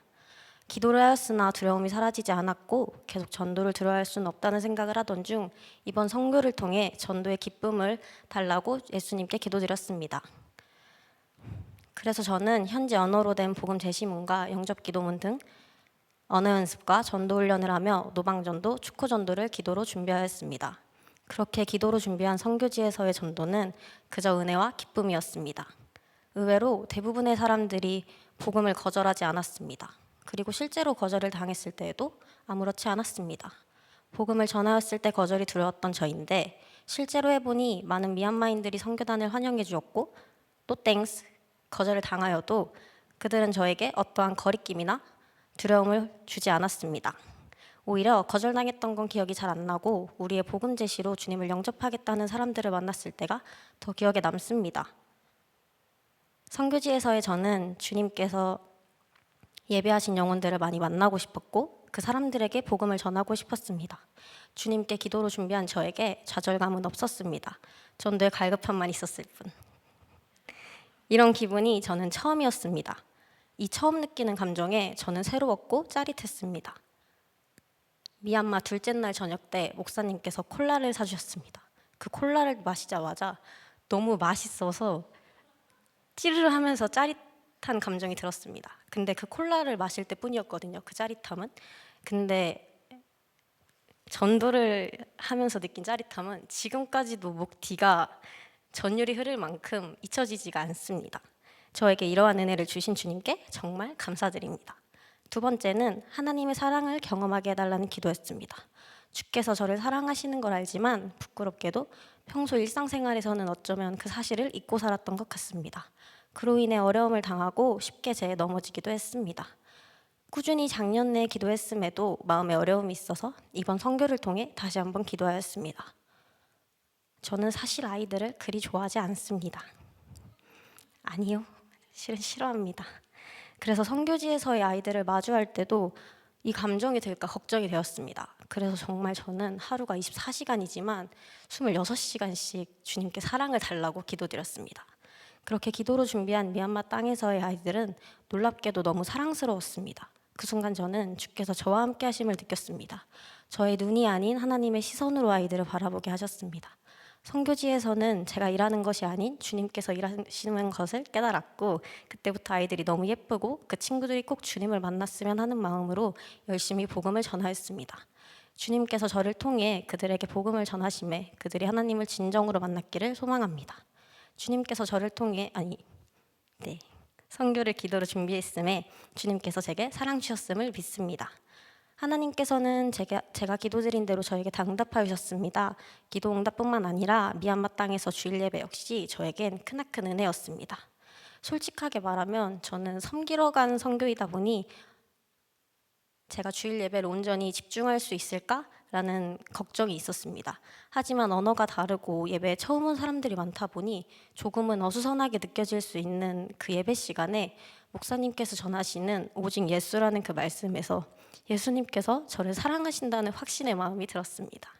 기도를 하였으나 두려움이 사라지지 않았고 계속 전도를 들어야 할 수는 없다는 생각을 하던 중 이번 선교를 통해 전도의 기쁨을 달라고 예수님께 기도드렸습니다. 그래서 저는 현지 언어로 된 복음 제시문과 영접 기도문 등 언어 연습과 전도 훈련을 하며 노방전도, 축구전도를 기도로 준비하였습니다. 그렇게 기도로 준비한 선교지에서의 전도는 그저 은혜와 기쁨이었습니다. 의외로 대부분의 사람들이 복음을 거절하지 않았습니다. 그리고 실제로 거절을 당했을 때에도 아무렇지 않았습니다. 복음을 전하였을 때 거절이 두려웠던 저인데 실제로 해보니 많은 미얀마인들이 선교단을 환영해 주었고 또 땡스 거절을 당하여도 그들은 저에게 어떠한 거리낌이나 두려움을 주지 않았습니다. 오히려 거절당했던 건 기억이 잘 안 나고 우리의 복음 제시로 주님을 영접하겠다는 사람들을 만났을 때가 더 기억에 남습니다. 선교지에서의 저는 주님께서 예배하신 영혼들을 많이 만나고 싶었고 그 사람들에게 복음을 전하고 싶었습니다. 주님께 기도로 준비한 저에게 좌절감은 없었습니다. 전도에 갈급함만 있었을 뿐. 이런 기분이 저는 처음이었습니다. 이 처음 느끼는 감정에 저는 새로웠고 짜릿했습니다. 미얀마 둘째 날 저녁 때 목사님께서 콜라를 사주셨습니다. 그 콜라를 마시자마자 너무 맛있어서 찌르르 하면서 짜릿한 감정이 들었습니다. 근데 그 콜라를 마실 때뿐이었거든요. 그 짜릿함은. 근데 전도를 하면서 느낀 짜릿함은 지금까지도 목 뒤가 전율이 흐를 만큼 잊혀지지가 않습니다. 저에게 이러한 은혜를 주신 주님께 정말 감사드립니다. 두 번째는 하나님의 사랑을 경험하게 해달라는 기도였습니다. 주께서 저를 사랑하시는 걸 알지만 부끄럽게도 평소 일상생활에서는 어쩌면 그 사실을 잊고 살았던 것 같습니다. 그로 인해 어려움을 당하고 쉽게 재에 넘어지기도 했습니다. 꾸준히 작년 내에 기도했음에도 마음에 어려움이 있어서 이번 선교를 통해 다시 한번 기도하였습니다. 저는 사실 아이들을 그리 좋아하지 않습니다. 아니요, 실은 싫어합니다. 그래서 선교지에서의 아이들을 마주할 때도 이 감정이 들까 걱정이 되었습니다. 그래서 정말 저는 하루가 24시간이지만 26시간씩 주님께 사랑을 달라고 기도드렸습니다. 그렇게 기도로 준비한 미얀마 땅에서의 아이들은 놀랍게도 너무 사랑스러웠습니다. 그 순간 저는 주께서 저와 함께 하심을 느꼈습니다. 저의 눈이 아닌 하나님의 시선으로 아이들을 바라보게 하셨습니다. 선교지에서는 제가 일하는 것이 아닌 주님께서 일하시는 것을 깨달았고 그때부터 아이들이 너무 예쁘고 그 친구들이 꼭 주님을 만났으면 하는 마음으로 열심히 복음을 전하였습니다. 주님께서 저를 통해 그들에게 복음을 전하심에 그들이 하나님을 진정으로 만났기를 소망합니다. 주님께서 저를 통해 선교를 기도로 준비했음에 주님께서 제게 사랑 주셨음을 믿습니다. 하나님께서는 제가 기도드린 대로 저에게 응답하셨습니다. 기도 응답뿐만 아니라 미얀마 땅에서 주일 예배 역시 저에겐 크나큰 은혜였습니다. 솔직하게 말하면 저는 섬기러 간 선교이다 보니 제가 주일 예배를 온전히 집중할 수 있을까라는 걱정이 있었습니다. 하지만 언어가 다르고 예배에 처음 온 사람들이 많다 보니 조금은 어수선하게 느껴질 수 있는 그 예배 시간에 목사님께서 전하시는 오직 예수라는 그 말씀에서 예수님께서 저를 사랑하신다는 확신의 마음이 들었습니다.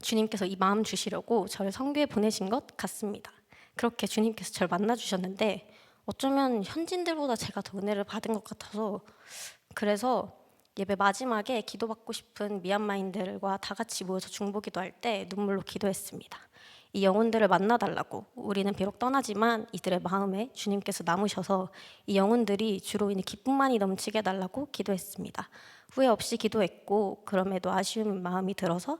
주님께서 이 마음 주시려고 저를 선교에 보내신 것 같습니다. 그렇게 주님께서 저를 만나주셨는데 어쩌면 현지인들보다 제가 더 은혜를 받은 것 같아서 그래서 예배 마지막에 기도받고 싶은 미얀마인들과 다 같이 모여서 중보기도할 때 눈물로 기도했습니다. 이 영혼들을 만나달라고. 우리는 비록 떠나지만 이들의 마음에 주님께서 남으셔서 이 영혼들이 주로 인해 기쁨만이 넘치게 해달라고 기도했습니다. 후회 없이 기도했고 그럼에도 아쉬운 마음이 들어서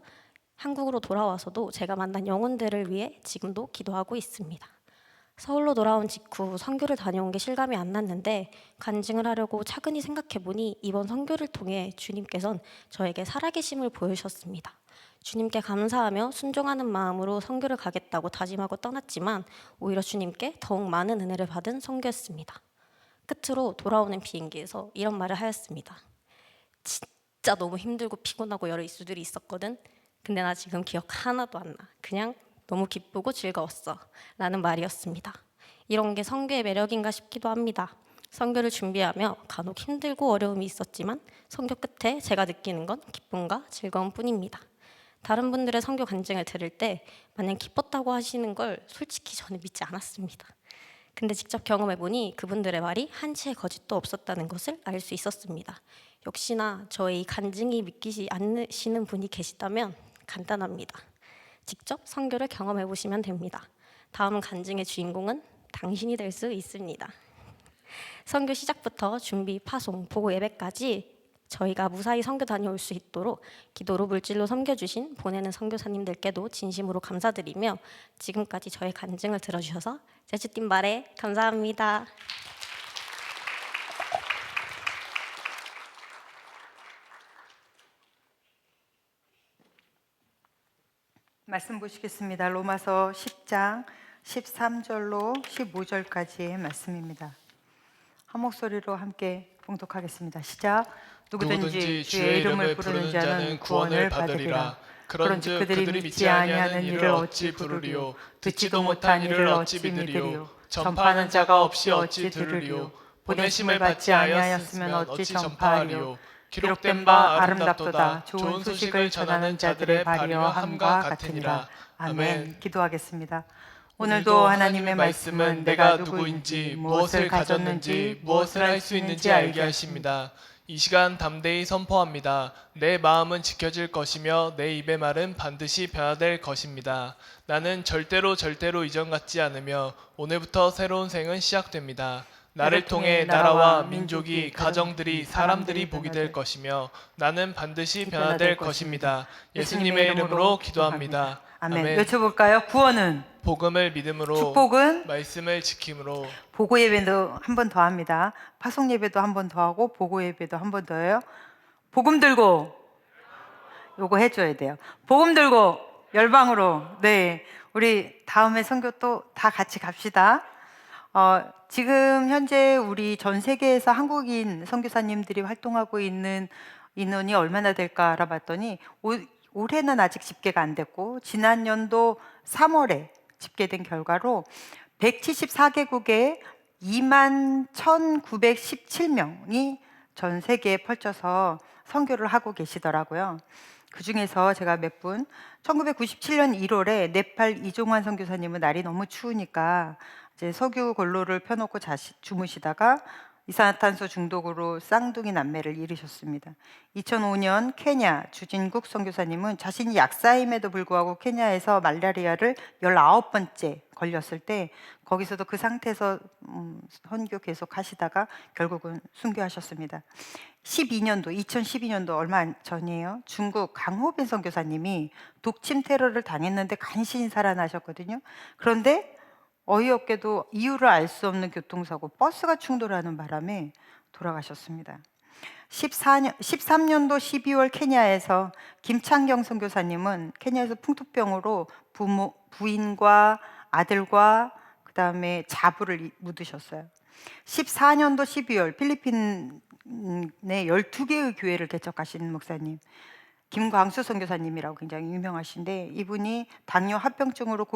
한국으로 돌아와서도 제가 만난 영혼들을 위해 지금도 기도하고 있습니다. 서울로 돌아온 직후 선교를 다녀온 게 실감이 안 났는데 간증을 하려고 차근히 생각해보니 이번 선교를 통해 주님께서는 저에게 살아계심을 보여주셨습니다. 주님께 감사하며 순종하는 마음으로 선교를 가겠다고 다짐하고 떠났지만 오히려 주님께 더욱 많은 은혜를 받은 선교였습니다. 끝으로 돌아오는 비행기에서 이런 말을 하였습니다. 진짜 너무 힘들고 피곤하고 여러 이슈들이 있었거든. 근데 나 지금 기억 하나도 안 나. 그냥 너무 기쁘고 즐거웠어 라는 말이었습니다. 이런 게 선교의 매력인가 싶기도 합니다. 선교를 준비하며 간혹 힘들고 어려움이 있었지만 선교 끝에 제가 느끼는 건 기쁨과 즐거움 뿐입니다. 다른 분들의 선교 간증을 들을 때 마냥 기뻤다고 하시는 걸 솔직히 저는 믿지 않았습니다. 근데 직접 경험해보니 그분들의 말이 한치의 거짓도 없었다는 것을 알 수 있었습니다. 역시나 저의 이 간증이 믿기지 않으시는 분이 계시다면 간단합니다. 직접 선교를 경험해 보시면 됩니다. 다음 간증의 주인공은 당신이 될 수 있습니다. 선교 시작부터 준비, 파송, 보고 예배까지 저희가 무사히 선교 다녀올 수 있도록 기도로 물질로 섬겨주신 보내는 선교사님들께도 진심으로 감사드리며 지금까지 저의 간증을 들어주셔서 제주팀 말에 감사합니다. 말씀 보시겠습니다. 로마서 10장 13절로 15절까지의 말씀입니다. 한 목소리로 함께 봉독하겠습니다. 시작. 누구든지 주의 이름을 부르는 자는 구원을 받으리라. 그런즉 그들이 믿지 아니하는 이를 어찌 부르리요? 듣지도 못한 이를 어찌 믿으리요? 전파하는 자가 없이 어찌 들으리요? 보내심을 받지 아니하였으면 어찌 전파하리요? 기록된 바 아름답도다. 좋은 소식을 전하는 자들의 발이여 함과 같으니라. 아멘. 기도하겠습니다. 오늘도 하나님의 말씀은 내가 누구인지, 무엇을 가졌는지, 무엇을 할 수 있는지 알게 하십니다. 이 시간 담대히 선포합니다. 내 마음은 지켜질 것이며 내 입의 말은 반드시 변화될 것입니다. 나는 절대로 이전 같지 않으며 오늘부터 새로운 생은 시작됩니다. 나를 통해 나라와 민족이, 가정들이, 사람들이 복이 될 것이며 나는 반드시 변화될 것입니다. 예수님의 이름으로 기도합니다. 아멘. 외쳐볼까요? 구원은 복음을 믿음으로, 축복은 말씀을 지킴으로. 보고 예배도 한 번 더 합니다. 파송 예배도 한 번 더 하고 보고 예배도 한 번 더 해요. 복음 들고 요거 해줘야 돼요. 복음 들고 열방으로. 네, 우리 다음에 선교 또 다 같이 갑시다. 지금 현재 우리 전 세계에서 한국인 선교사님들이 활동하고 있는 인원이 얼마나 될까 알아봤더니 올해는 아직 집계가 안 됐고 지난 연도 3월에 집계된 결과로 174개국에 21,917명이 전 세계에 펼쳐서 선교를 하고 계시더라고요. 그 중에서 제가 몇 분, 1997년 1월에 네팔 이종환 선교사님은 날이 너무 추우니까 이제 석유 골로를 펴놓고 주무시다가 이산화탄소 중독으로 쌍둥이 남매를 잃으셨습니다. 2005년 케냐 주진국 선교사님은 자신이 약사임에도 불구하고 케냐에서 말라리아를 19번째 걸렸을 때 거기서도 그 상태에서 선교 계속 하시다가 결국은 순교하셨습니다. 2012년도 얼마 전이에요. 중국 강호빈 선교사님이 독침 테러를 당했는데 간신히 살아나셨거든요. 그런데 어이없게도 이유를 알 수 없는 교통사고, 버스가 충돌하는 바람에 돌아가셨습니다. 13년도 12월 케냐에서 김창경 선교사님은 케냐에서 풍토병으로 부인과 아들과 그 다음에 자부를 묻으셨어요. 14년도 12월 필리핀에 12개의 교회를 개척하신 목사님, 김광수 선교사님이라고 굉장히 유명하신데 이분이 당뇨 합병증으로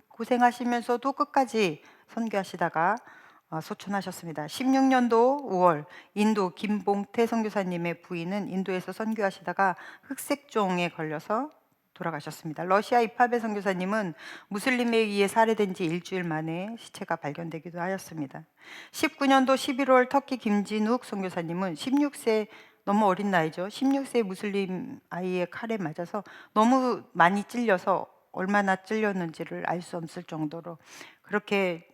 고생하시면서도 끝까지 선교하시다가 소천하셨습니다. 16년도 5월 인도 김봉태 선교사님의 부인은 인도에서 선교하시다가 흑색종에 걸려서 돌아가셨습니다. 러시아 이파베 선교사님은 무슬림에 의해 살해된 지 일주일 만에 시체가 발견되기도 하였습니다. 19년도 11월 터키 김진욱 선교사님은 16세, 너무 어린 나이죠. 16세 무슬림 아이의 칼에 맞아서 너무 많이 찔려서 얼마나 찔렸는지를 알 수 없을 정도로 그렇게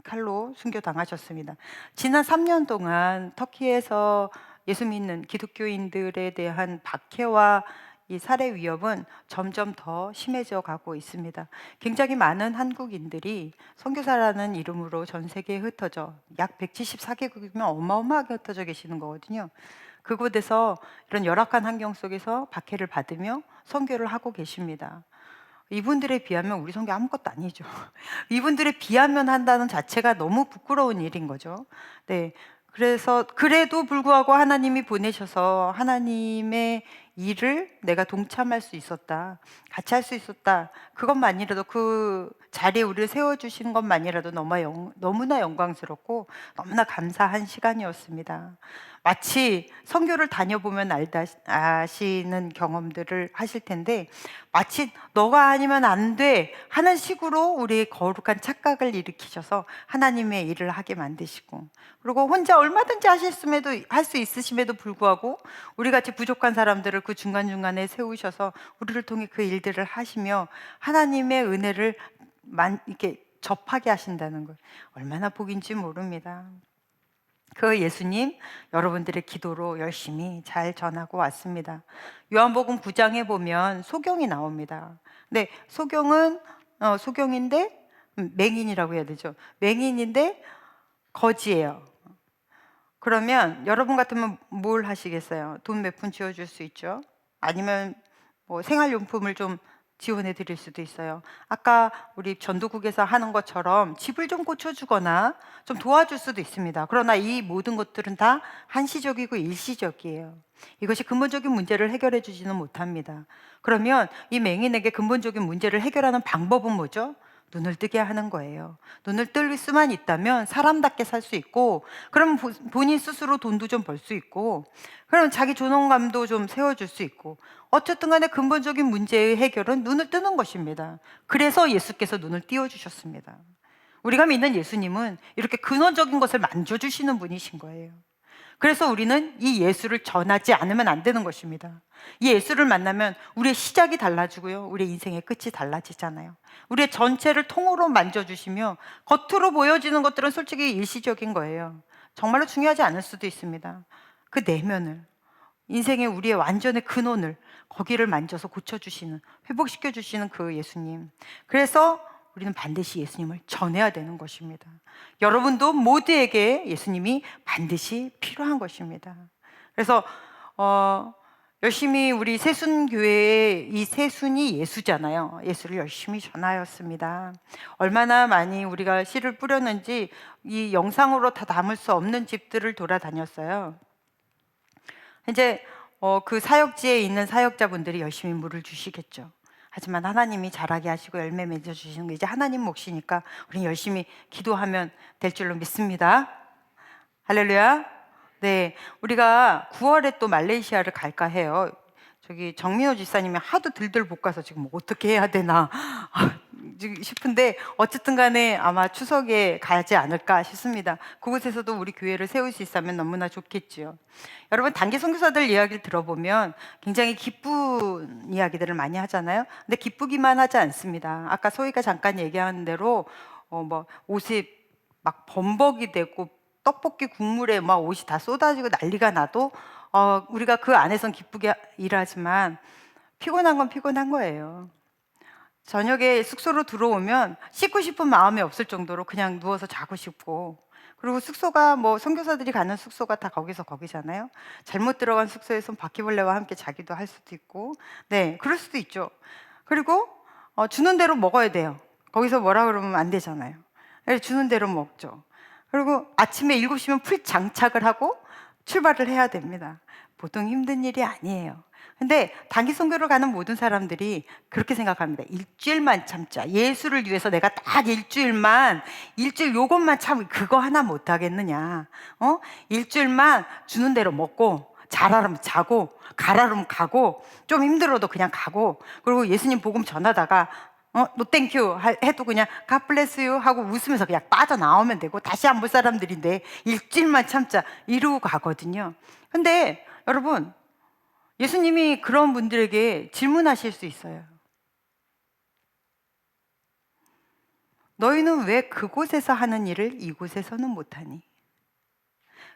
칼로 순교당하셨습니다. 지난 3년 동안 터키에서 예수 믿는 기독교인들에 대한 박해와 이 살해 위협은 점점 더 심해져 가고 있습니다. 굉장히 많은 한국인들이 선교사라는 이름으로 전 세계에 흩어져 약 174개국이면 어마어마하게 흩어져 계시는 거거든요. 그곳에서 이런 열악한 환경 속에서 박해를 받으며 선교를 하고 계십니다. 이분들에 비하면 우리 선교 아무것도 아니죠. 이분들에 비하면 한다는 자체가 너무 부끄러운 일인 거죠. 네. 그래서 그래도 불구하고 하나님이 보내셔서 하나님의 일을 내가 동참할 수 있었다. 같이 할 수 있었다. 그것만이라도 그 자리에 우리를 세워주신 것만이라도 너무나 영광스럽고 너무나 감사한 시간이었습니다. 마치 선교를 다녀보면 아시는 경험들을 하실 텐데 마치 너가 아니면 안 돼 하는 식으로 우리의 거룩한 착각을 일으키셔서 하나님의 일을 하게 만드시고 그리고 혼자 얼마든지 할 수 있으심에도 불구하고 우리 같이 부족한 사람들을 그 중간중간에 세우셔서 우리를 통해 그 일들을 하시며 하나님의 은혜를 이렇게 접하게 하신다는 걸 얼마나 복인지 모릅니다. 그 예수님 여러분들의 기도로 열심히 잘 전하고 왔습니다. 요한복음 9장에 보면 소경이 나옵니다. 근데 소경인데 맹인이라고 해야 되죠. 맹인인데 거지예요. 그러면 여러분 같으면 뭘 하시겠어요? 돈 몇 푼 지어줄 수 있죠. 아니면 뭐 생활용품을 좀 지원해 드릴 수도 있어요. 아까 우리 전도국에서 하는 것처럼 집을 좀 고쳐주거나 좀 도와줄 수도 있습니다. 그러나 이 모든 것들은 다 한시적이고 일시적이에요. 이것이 근본적인 문제를 해결해 주지는 못합니다. 그러면 이 맹인에게 근본적인 문제를 해결하는 방법은 뭐죠? 눈을 뜨게 하는 거예요. 눈을 뜰 수만 있다면 사람답게 살 수 있고 그럼 본인 스스로 돈도 좀 벌 수 있고 그럼 자기 존엄감도 좀 세워줄 수 있고 어쨌든 간에 근본적인 문제의 해결은 눈을 뜨는 것입니다. 그래서 예수께서 눈을 띄워주셨습니다. 우리가 믿는 예수님은 이렇게 근원적인 것을 만져주시는 분이신 거예요. 그래서 우리는 이 예수를 전하지 않으면 안 되는 것입니다. 이 예수를 만나면 우리의 시작이 달라지고요. 우리의 인생의 끝이 달라지잖아요. 우리의 전체를 통으로 만져주시며 겉으로 보여지는 것들은 솔직히 일시적인 거예요. 정말로 중요하지 않을 수도 있습니다. 그 내면을, 인생의 우리의 완전의 근원을 거기를 만져서 고쳐주시는, 회복시켜주시는 그 예수님. 그래서 우리는 반드시 예수님을 전해야 되는 것입니다. 여러분도 모두에게 예수님이 반드시 필요한 것입니다. 그래서 열심히 우리 새순교회의 이 새순이 예수잖아요. 예수를 열심히 전하였습니다. 얼마나 많이 우리가 씨를 뿌렸는지 이 영상으로 다 담을 수 없는 집들을 돌아다녔어요. 이제 그 사역지에 있는 사역자분들이 열심히 물을 주시겠죠. 하지만 하나님이 자라게 하시고 열매 맺어주시는 게 이제 하나님 몫이니까 우리는 열심히 기도하면 될 줄로 믿습니다. 할렐루야. 네, 우리가 9월에 또 말레이시아를 갈까 해요. 저기 정민호 지사님이 하도 들들 볶아서 지금 어떻게 해야 되나 싶은데 어쨌든 간에 아마 추석에 가지 않을까 싶습니다. 그곳에서도 우리 교회를 세울 수 있다면 너무나 좋겠지요. 여러분 단기 선교사들 이야기를 들어보면 굉장히 기쁜 이야기들을 많이 하잖아요. 근데 기쁘기만 하지 않습니다. 아까 소희가 잠깐 얘기한 대로 뭐 옷이 막 범벅이 되고 떡볶이 국물에 막 옷이 다 쏟아지고 난리가 나도 우리가 그 안에선 기쁘게 일하지만 피곤한 건 피곤한 거예요. 저녁에 숙소로 들어오면 씻고 싶은 마음이 없을 정도로 그냥 누워서 자고 싶고 그리고 숙소가 뭐 선교사들이 가는 숙소가 다 거기잖아요. 잘못 들어간 숙소에선 바퀴벌레와 함께 자기도 할 수도 있고 네 그럴 수도 있죠. 그리고 주는 대로 먹어야 돼요. 거기서 뭐라 그러면 안 되잖아요. 주는 대로 먹죠. 그리고 아침에 7시면 풀 장착을 하고 출발을 해야 됩니다. 보통 힘든 일이 아니에요. 근데 단기 선교를 가는 모든 사람들이 그렇게 생각합니다. 일주일만 참자. 예수를 위해서 내가 딱 일주일 요것만 참 그거 하나 못 하겠느냐. 일주일만 주는 대로 먹고 자라면 자고 가라면 가고 좀 힘들어도 그냥 가고 그리고 예수님 복음 전하다가 노 땡큐 해도 그냥 God bless you 하고 웃으면서 그냥 빠져나오면 되고 다시 안 볼 사람들인데 일주일만 참자 이러고 가거든요. 근데 여러분 예수님이 그런 분들에게 질문하실 수 있어요. 너희는 왜 그곳에서 하는 일을 이곳에서는 못하니?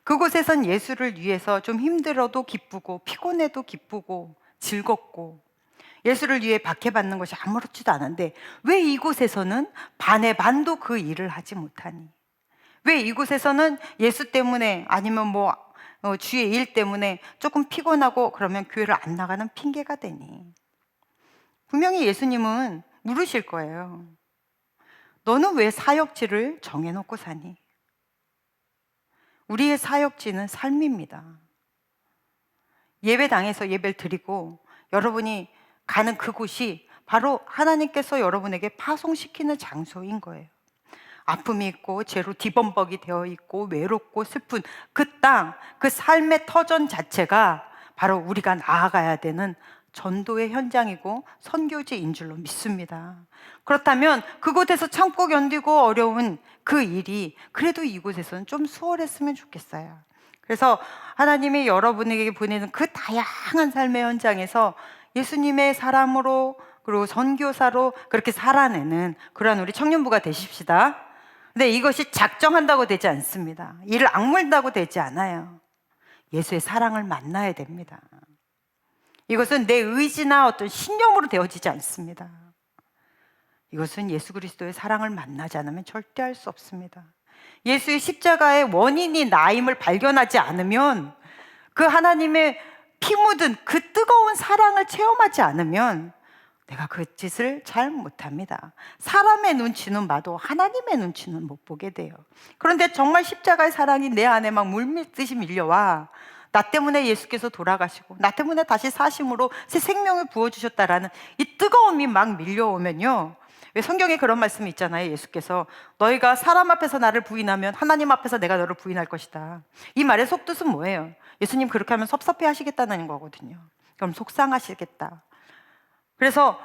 그곳에선 예수를 위해서 좀 힘들어도 기쁘고 피곤해도 기쁘고 즐겁고 예수를 위해 박해받는 것이 아무렇지도 않은데 왜 이곳에서는 반의 반도 그 일을 하지 못하니? 왜 이곳에서는 예수 때문에 아니면 주의 일 때문에 조금 피곤하고 그러면 교회를 안 나가는 핑계가 되니? 분명히 예수님은 물으실 거예요. 너는 왜 사역지를 정해놓고 사니? 우리의 사역지는 삶입니다. 예배당에서 예배를 드리고 여러분이 가는 그곳이 바로 하나님께서 여러분에게 파송시키는 장소인 거예요. 아픔이 있고 죄로 뒤범벅이 되어 있고 외롭고 슬픈 그 땅, 그 삶의 터전 자체가 바로 우리가 나아가야 되는 전도의 현장이고 선교지인 줄로 믿습니다. 그렇다면 그곳에서 참고 견디고 어려운 그 일이 그래도 이곳에서는 좀 수월했으면 좋겠어요. 그래서 하나님이 여러분에게 보내는 그 다양한 삶의 현장에서 예수님의 사람으로 그리고 선교사로 그렇게 살아내는 그러한 우리 청년부가 되십시다. 근데 이것이 작정한다고 되지 않습니다. 이를 악물다고 되지 않아요. 예수의 사랑을 만나야 됩니다. 이것은 내 의지나 어떤 신념으로 되어지지 않습니다. 이것은 예수 그리스도의 사랑을 만나지 않으면 절대 할 수 없습니다. 예수의 십자가의 원인이 나임을 발견하지 않으면 그 하나님의 피 묻은 그 뜨거운 사랑을 체험하지 않으면 내가 그 짓을 잘 못합니다. 사람의 눈치는 봐도 하나님의 눈치는 못 보게 돼요. 그런데 정말 십자가의 사랑이 내 안에 막 물밀듯이 밀려와 나 때문에 예수께서 돌아가시고 나 때문에 다시 사심으로 새 생명을 부어주셨다라는 이 뜨거움이 막 밀려오면요, 왜 성경에 그런 말씀이 있잖아요. 예수께서 너희가 사람 앞에서 나를 부인하면 하나님 앞에서 내가 너를 부인할 것이다. 이 말의 속뜻은 뭐예요? 예수님 그렇게 하면 섭섭해 하시겠다는 거거든요. 그럼 속상하시겠다. 그래서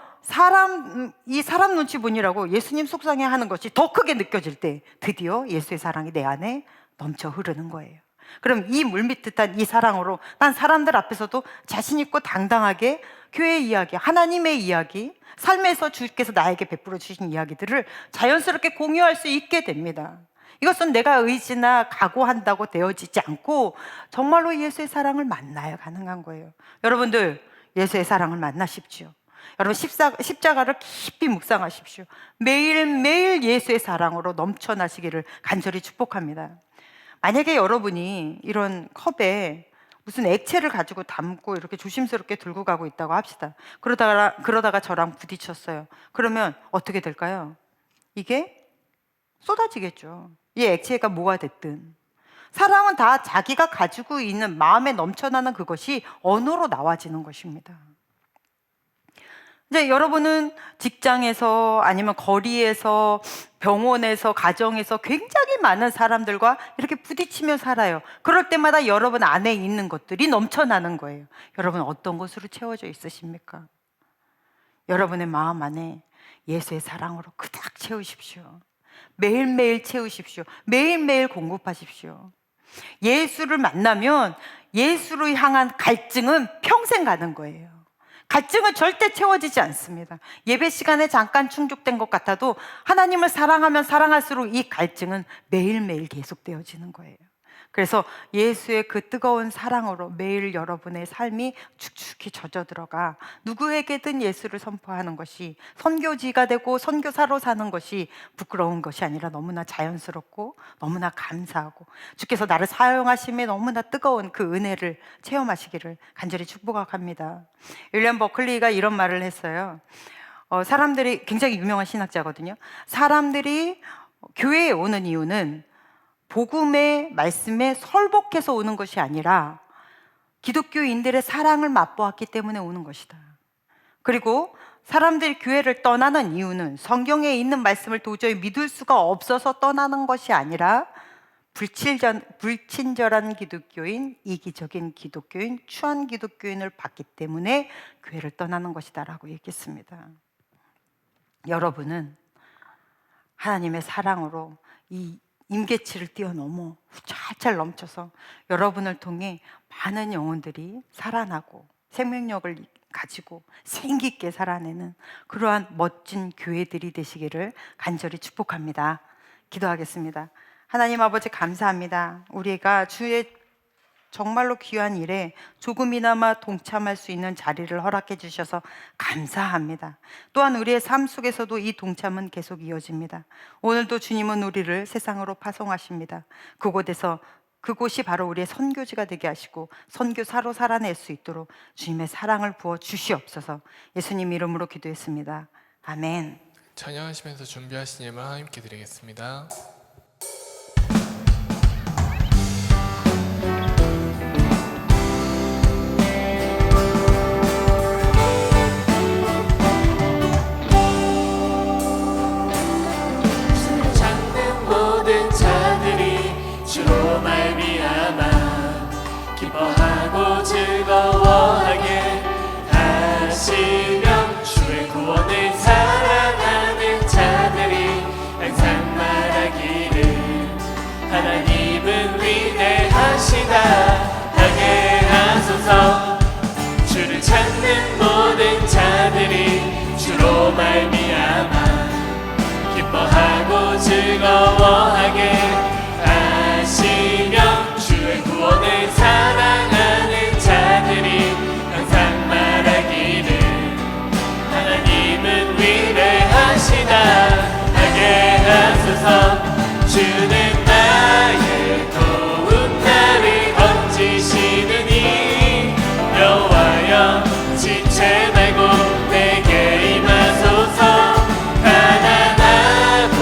이 사람 눈치 보느라고 예수님 속상해 하는 것이 더 크게 느껴질 때 드디어 예수의 사랑이 내 안에 넘쳐 흐르는 거예요. 그럼 이 물밀듯한 이 사랑으로 난 사람들 앞에서도 자신 있고 당당하게 교회의 이야기, 하나님의 이야기, 삶에서 주께서 나에게 베풀어 주신 이야기들을 자연스럽게 공유할 수 있게 됩니다. 이것은 내가 의지나 각오한다고 되어지지 않고 정말로 예수의 사랑을 만나야 가능한 거예요. 여러분들 예수의 사랑을 만나십시오. 여러분 십자가를 깊이 묵상하십시오. 매일매일 예수의 사랑으로 넘쳐나시기를 간절히 축복합니다. 만약에 여러분이 이런 컵에 무슨 액체를 가지고 담고 이렇게 조심스럽게 들고 가고 있다고 합시다. 그러다가 저랑 부딪혔어요. 그러면 어떻게 될까요? 이게 쏟아지겠죠. 이 액체가 뭐가 됐든. 사랑은 다 자기가 가지고 있는 마음에 넘쳐나는 그것이 언어로 나와지는 것입니다. 이제 여러분은 직장에서 아니면 거리에서 병원에서 가정에서 굉장히 많은 사람들과 이렇게 부딪히며 살아요. 그럴 때마다 여러분 안에 있는 것들이 넘쳐나는 거예요. 여러분 어떤 것으로 채워져 있으십니까? 여러분의 마음 안에 예수의 사랑으로 그닥 채우십시오. 매일매일 채우십시오. 매일매일 공급하십시오. 예수를 만나면 예수를 향한 갈증은 평생 가는 거예요. 갈증은 절대 채워지지 않습니다. 예배 시간에 잠깐 충족된 것 같아도 하나님을 사랑하면 사랑할수록 이 갈증은 매일매일 계속되어지는 거예요. 그래서 예수의 그 뜨거운 사랑으로 매일 여러분의 삶이 축축히 젖어들어가 누구에게든 예수를 선포하는 것이 선교지가 되고 선교사로 사는 것이 부끄러운 것이 아니라 너무나 자연스럽고 너무나 감사하고 주께서 나를 사용하심에 너무나 뜨거운 그 은혜를 체험하시기를 간절히 축복합니다. 윌리엄 버클리가 이런 말을 했어요. 사람들이 굉장히 유명한 신학자거든요. 사람들이 교회에 오는 이유는 복음의 말씀에 설복해서 오는 것이 아니라 기독교인들의 사랑을 맛보았기 때문에 오는 것이다. 그리고 사람들이 교회를 떠나는 이유는 성경에 있는 말씀을 도저히 믿을 수가 없어서 떠나는 것이 아니라 불친절한 기독교인, 이기적인 기독교인, 추한 기독교인을 봤기 때문에 교회를 떠나는 것이다 라고 얘기했습니다. 여러분은 하나님의 사랑으로 이 임계치를 뛰어넘어 찰찰 넘쳐서 여러분을 통해 많은 영혼들이 살아나고 생명력을 가지고 생기 있게 살아내는 그러한 멋진 교회들이 되시기를 간절히 축복합니다. 기도하겠습니다. 하나님 아버지 감사합니다. 우리가 정말로 귀한 일에 조금이나마 동참할 수 있는 자리를 허락해 주셔서 감사합니다. 또한 우리의 삶 속에서도 이 동참은 계속 이어집니다. 오늘도 주님은 우리를 세상으로 파송하십니다. 그곳이 바로 우리의 선교지가 되게 하시고 선교사로 살아낼 수 있도록 주님의 사랑을 부어 주시옵소서. 예수님 이름으로 기도했습니다. 아멘. 찬양하시면서 준비하신 예물 하나님께 드리겠습니다. 찾는 모든 자들이 주로 말미암아 기뻐하고 즐거워하게 하시며 주의 구원을 사랑하는 자들이 항상 말하기를 하나님은 위대하시다 하게 하소서. 주를 찾는 모든 자들이 주로 말미암아 기뻐하고 즐거워하게 하시며 주의 구원을 사랑하는 자들이 항상 말하기를 하나님은 위대하시다 하게 하소서. 주는 나의 도움 나를 건지시느니 여호와여 지체 말고 내게 임하소서. 가난하고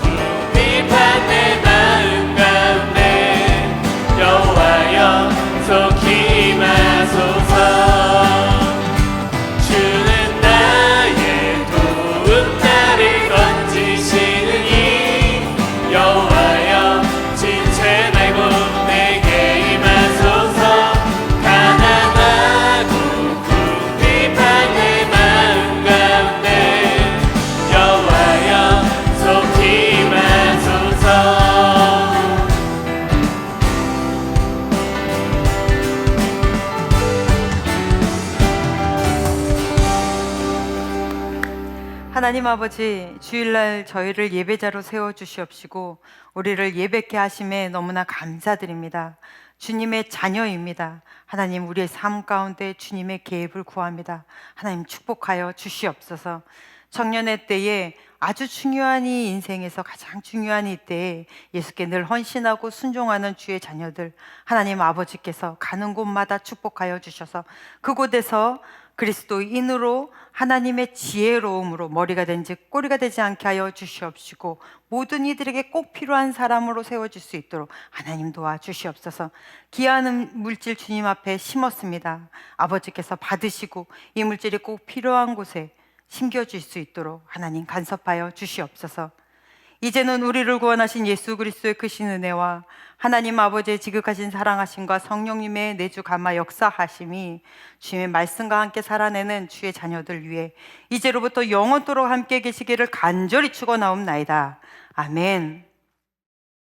궁핍한 내 마음 가운데 여호와여 속히 임하소서. 주는 나의 도움 나를 건지시느니 여호와여 지체 말고 내게 임하소서. 가난하고 궁핍한 내 마음 가운데 여호와여 속히 임하소서. 하나님 아버지, 주일날 저희를 예배자로 세워주시옵시고 우리를 예배케 하심에 너무나 감사드립니다. 주님의 자녀입니다. 하나님, 우리의 삶 가운데 주님의 개입을 구합니다. 하나님 축복하여 주시옵소서. 청년의 때에 아주 중요한 이 인생에서 가장 중요한 이때에 예수께 늘 헌신하고 순종하는 주의 자녀들, 하나님 아버지께서 가는 곳마다 축복하여 주셔서 그곳에서 그리스도인으로 하나님의 지혜로움으로 머리가 된지 꼬리가 되지 않게 하여 주시옵시고 모든 이들에게 꼭 필요한 사람으로 세워질 수 있도록 하나님 도와주시옵소서. 귀한 물질 주님 앞에 심었습니다. 아버지께서 받으시고 이 물질이 꼭 필요한 곳에 심겨질 수 있도록 하나님 간섭하여 주시옵소서. 이제는 우리를 구원하신 예수 그리스도의 크신 은혜와 하나님 아버지의 지극하신 사랑하심과 성령님의 내주 감화 역사하심이 주님의 말씀과 함께 살아내는 주의 자녀들 위해 이제로부터 영원토록 함께 계시기를 간절히 축원하옵나이다. 아멘.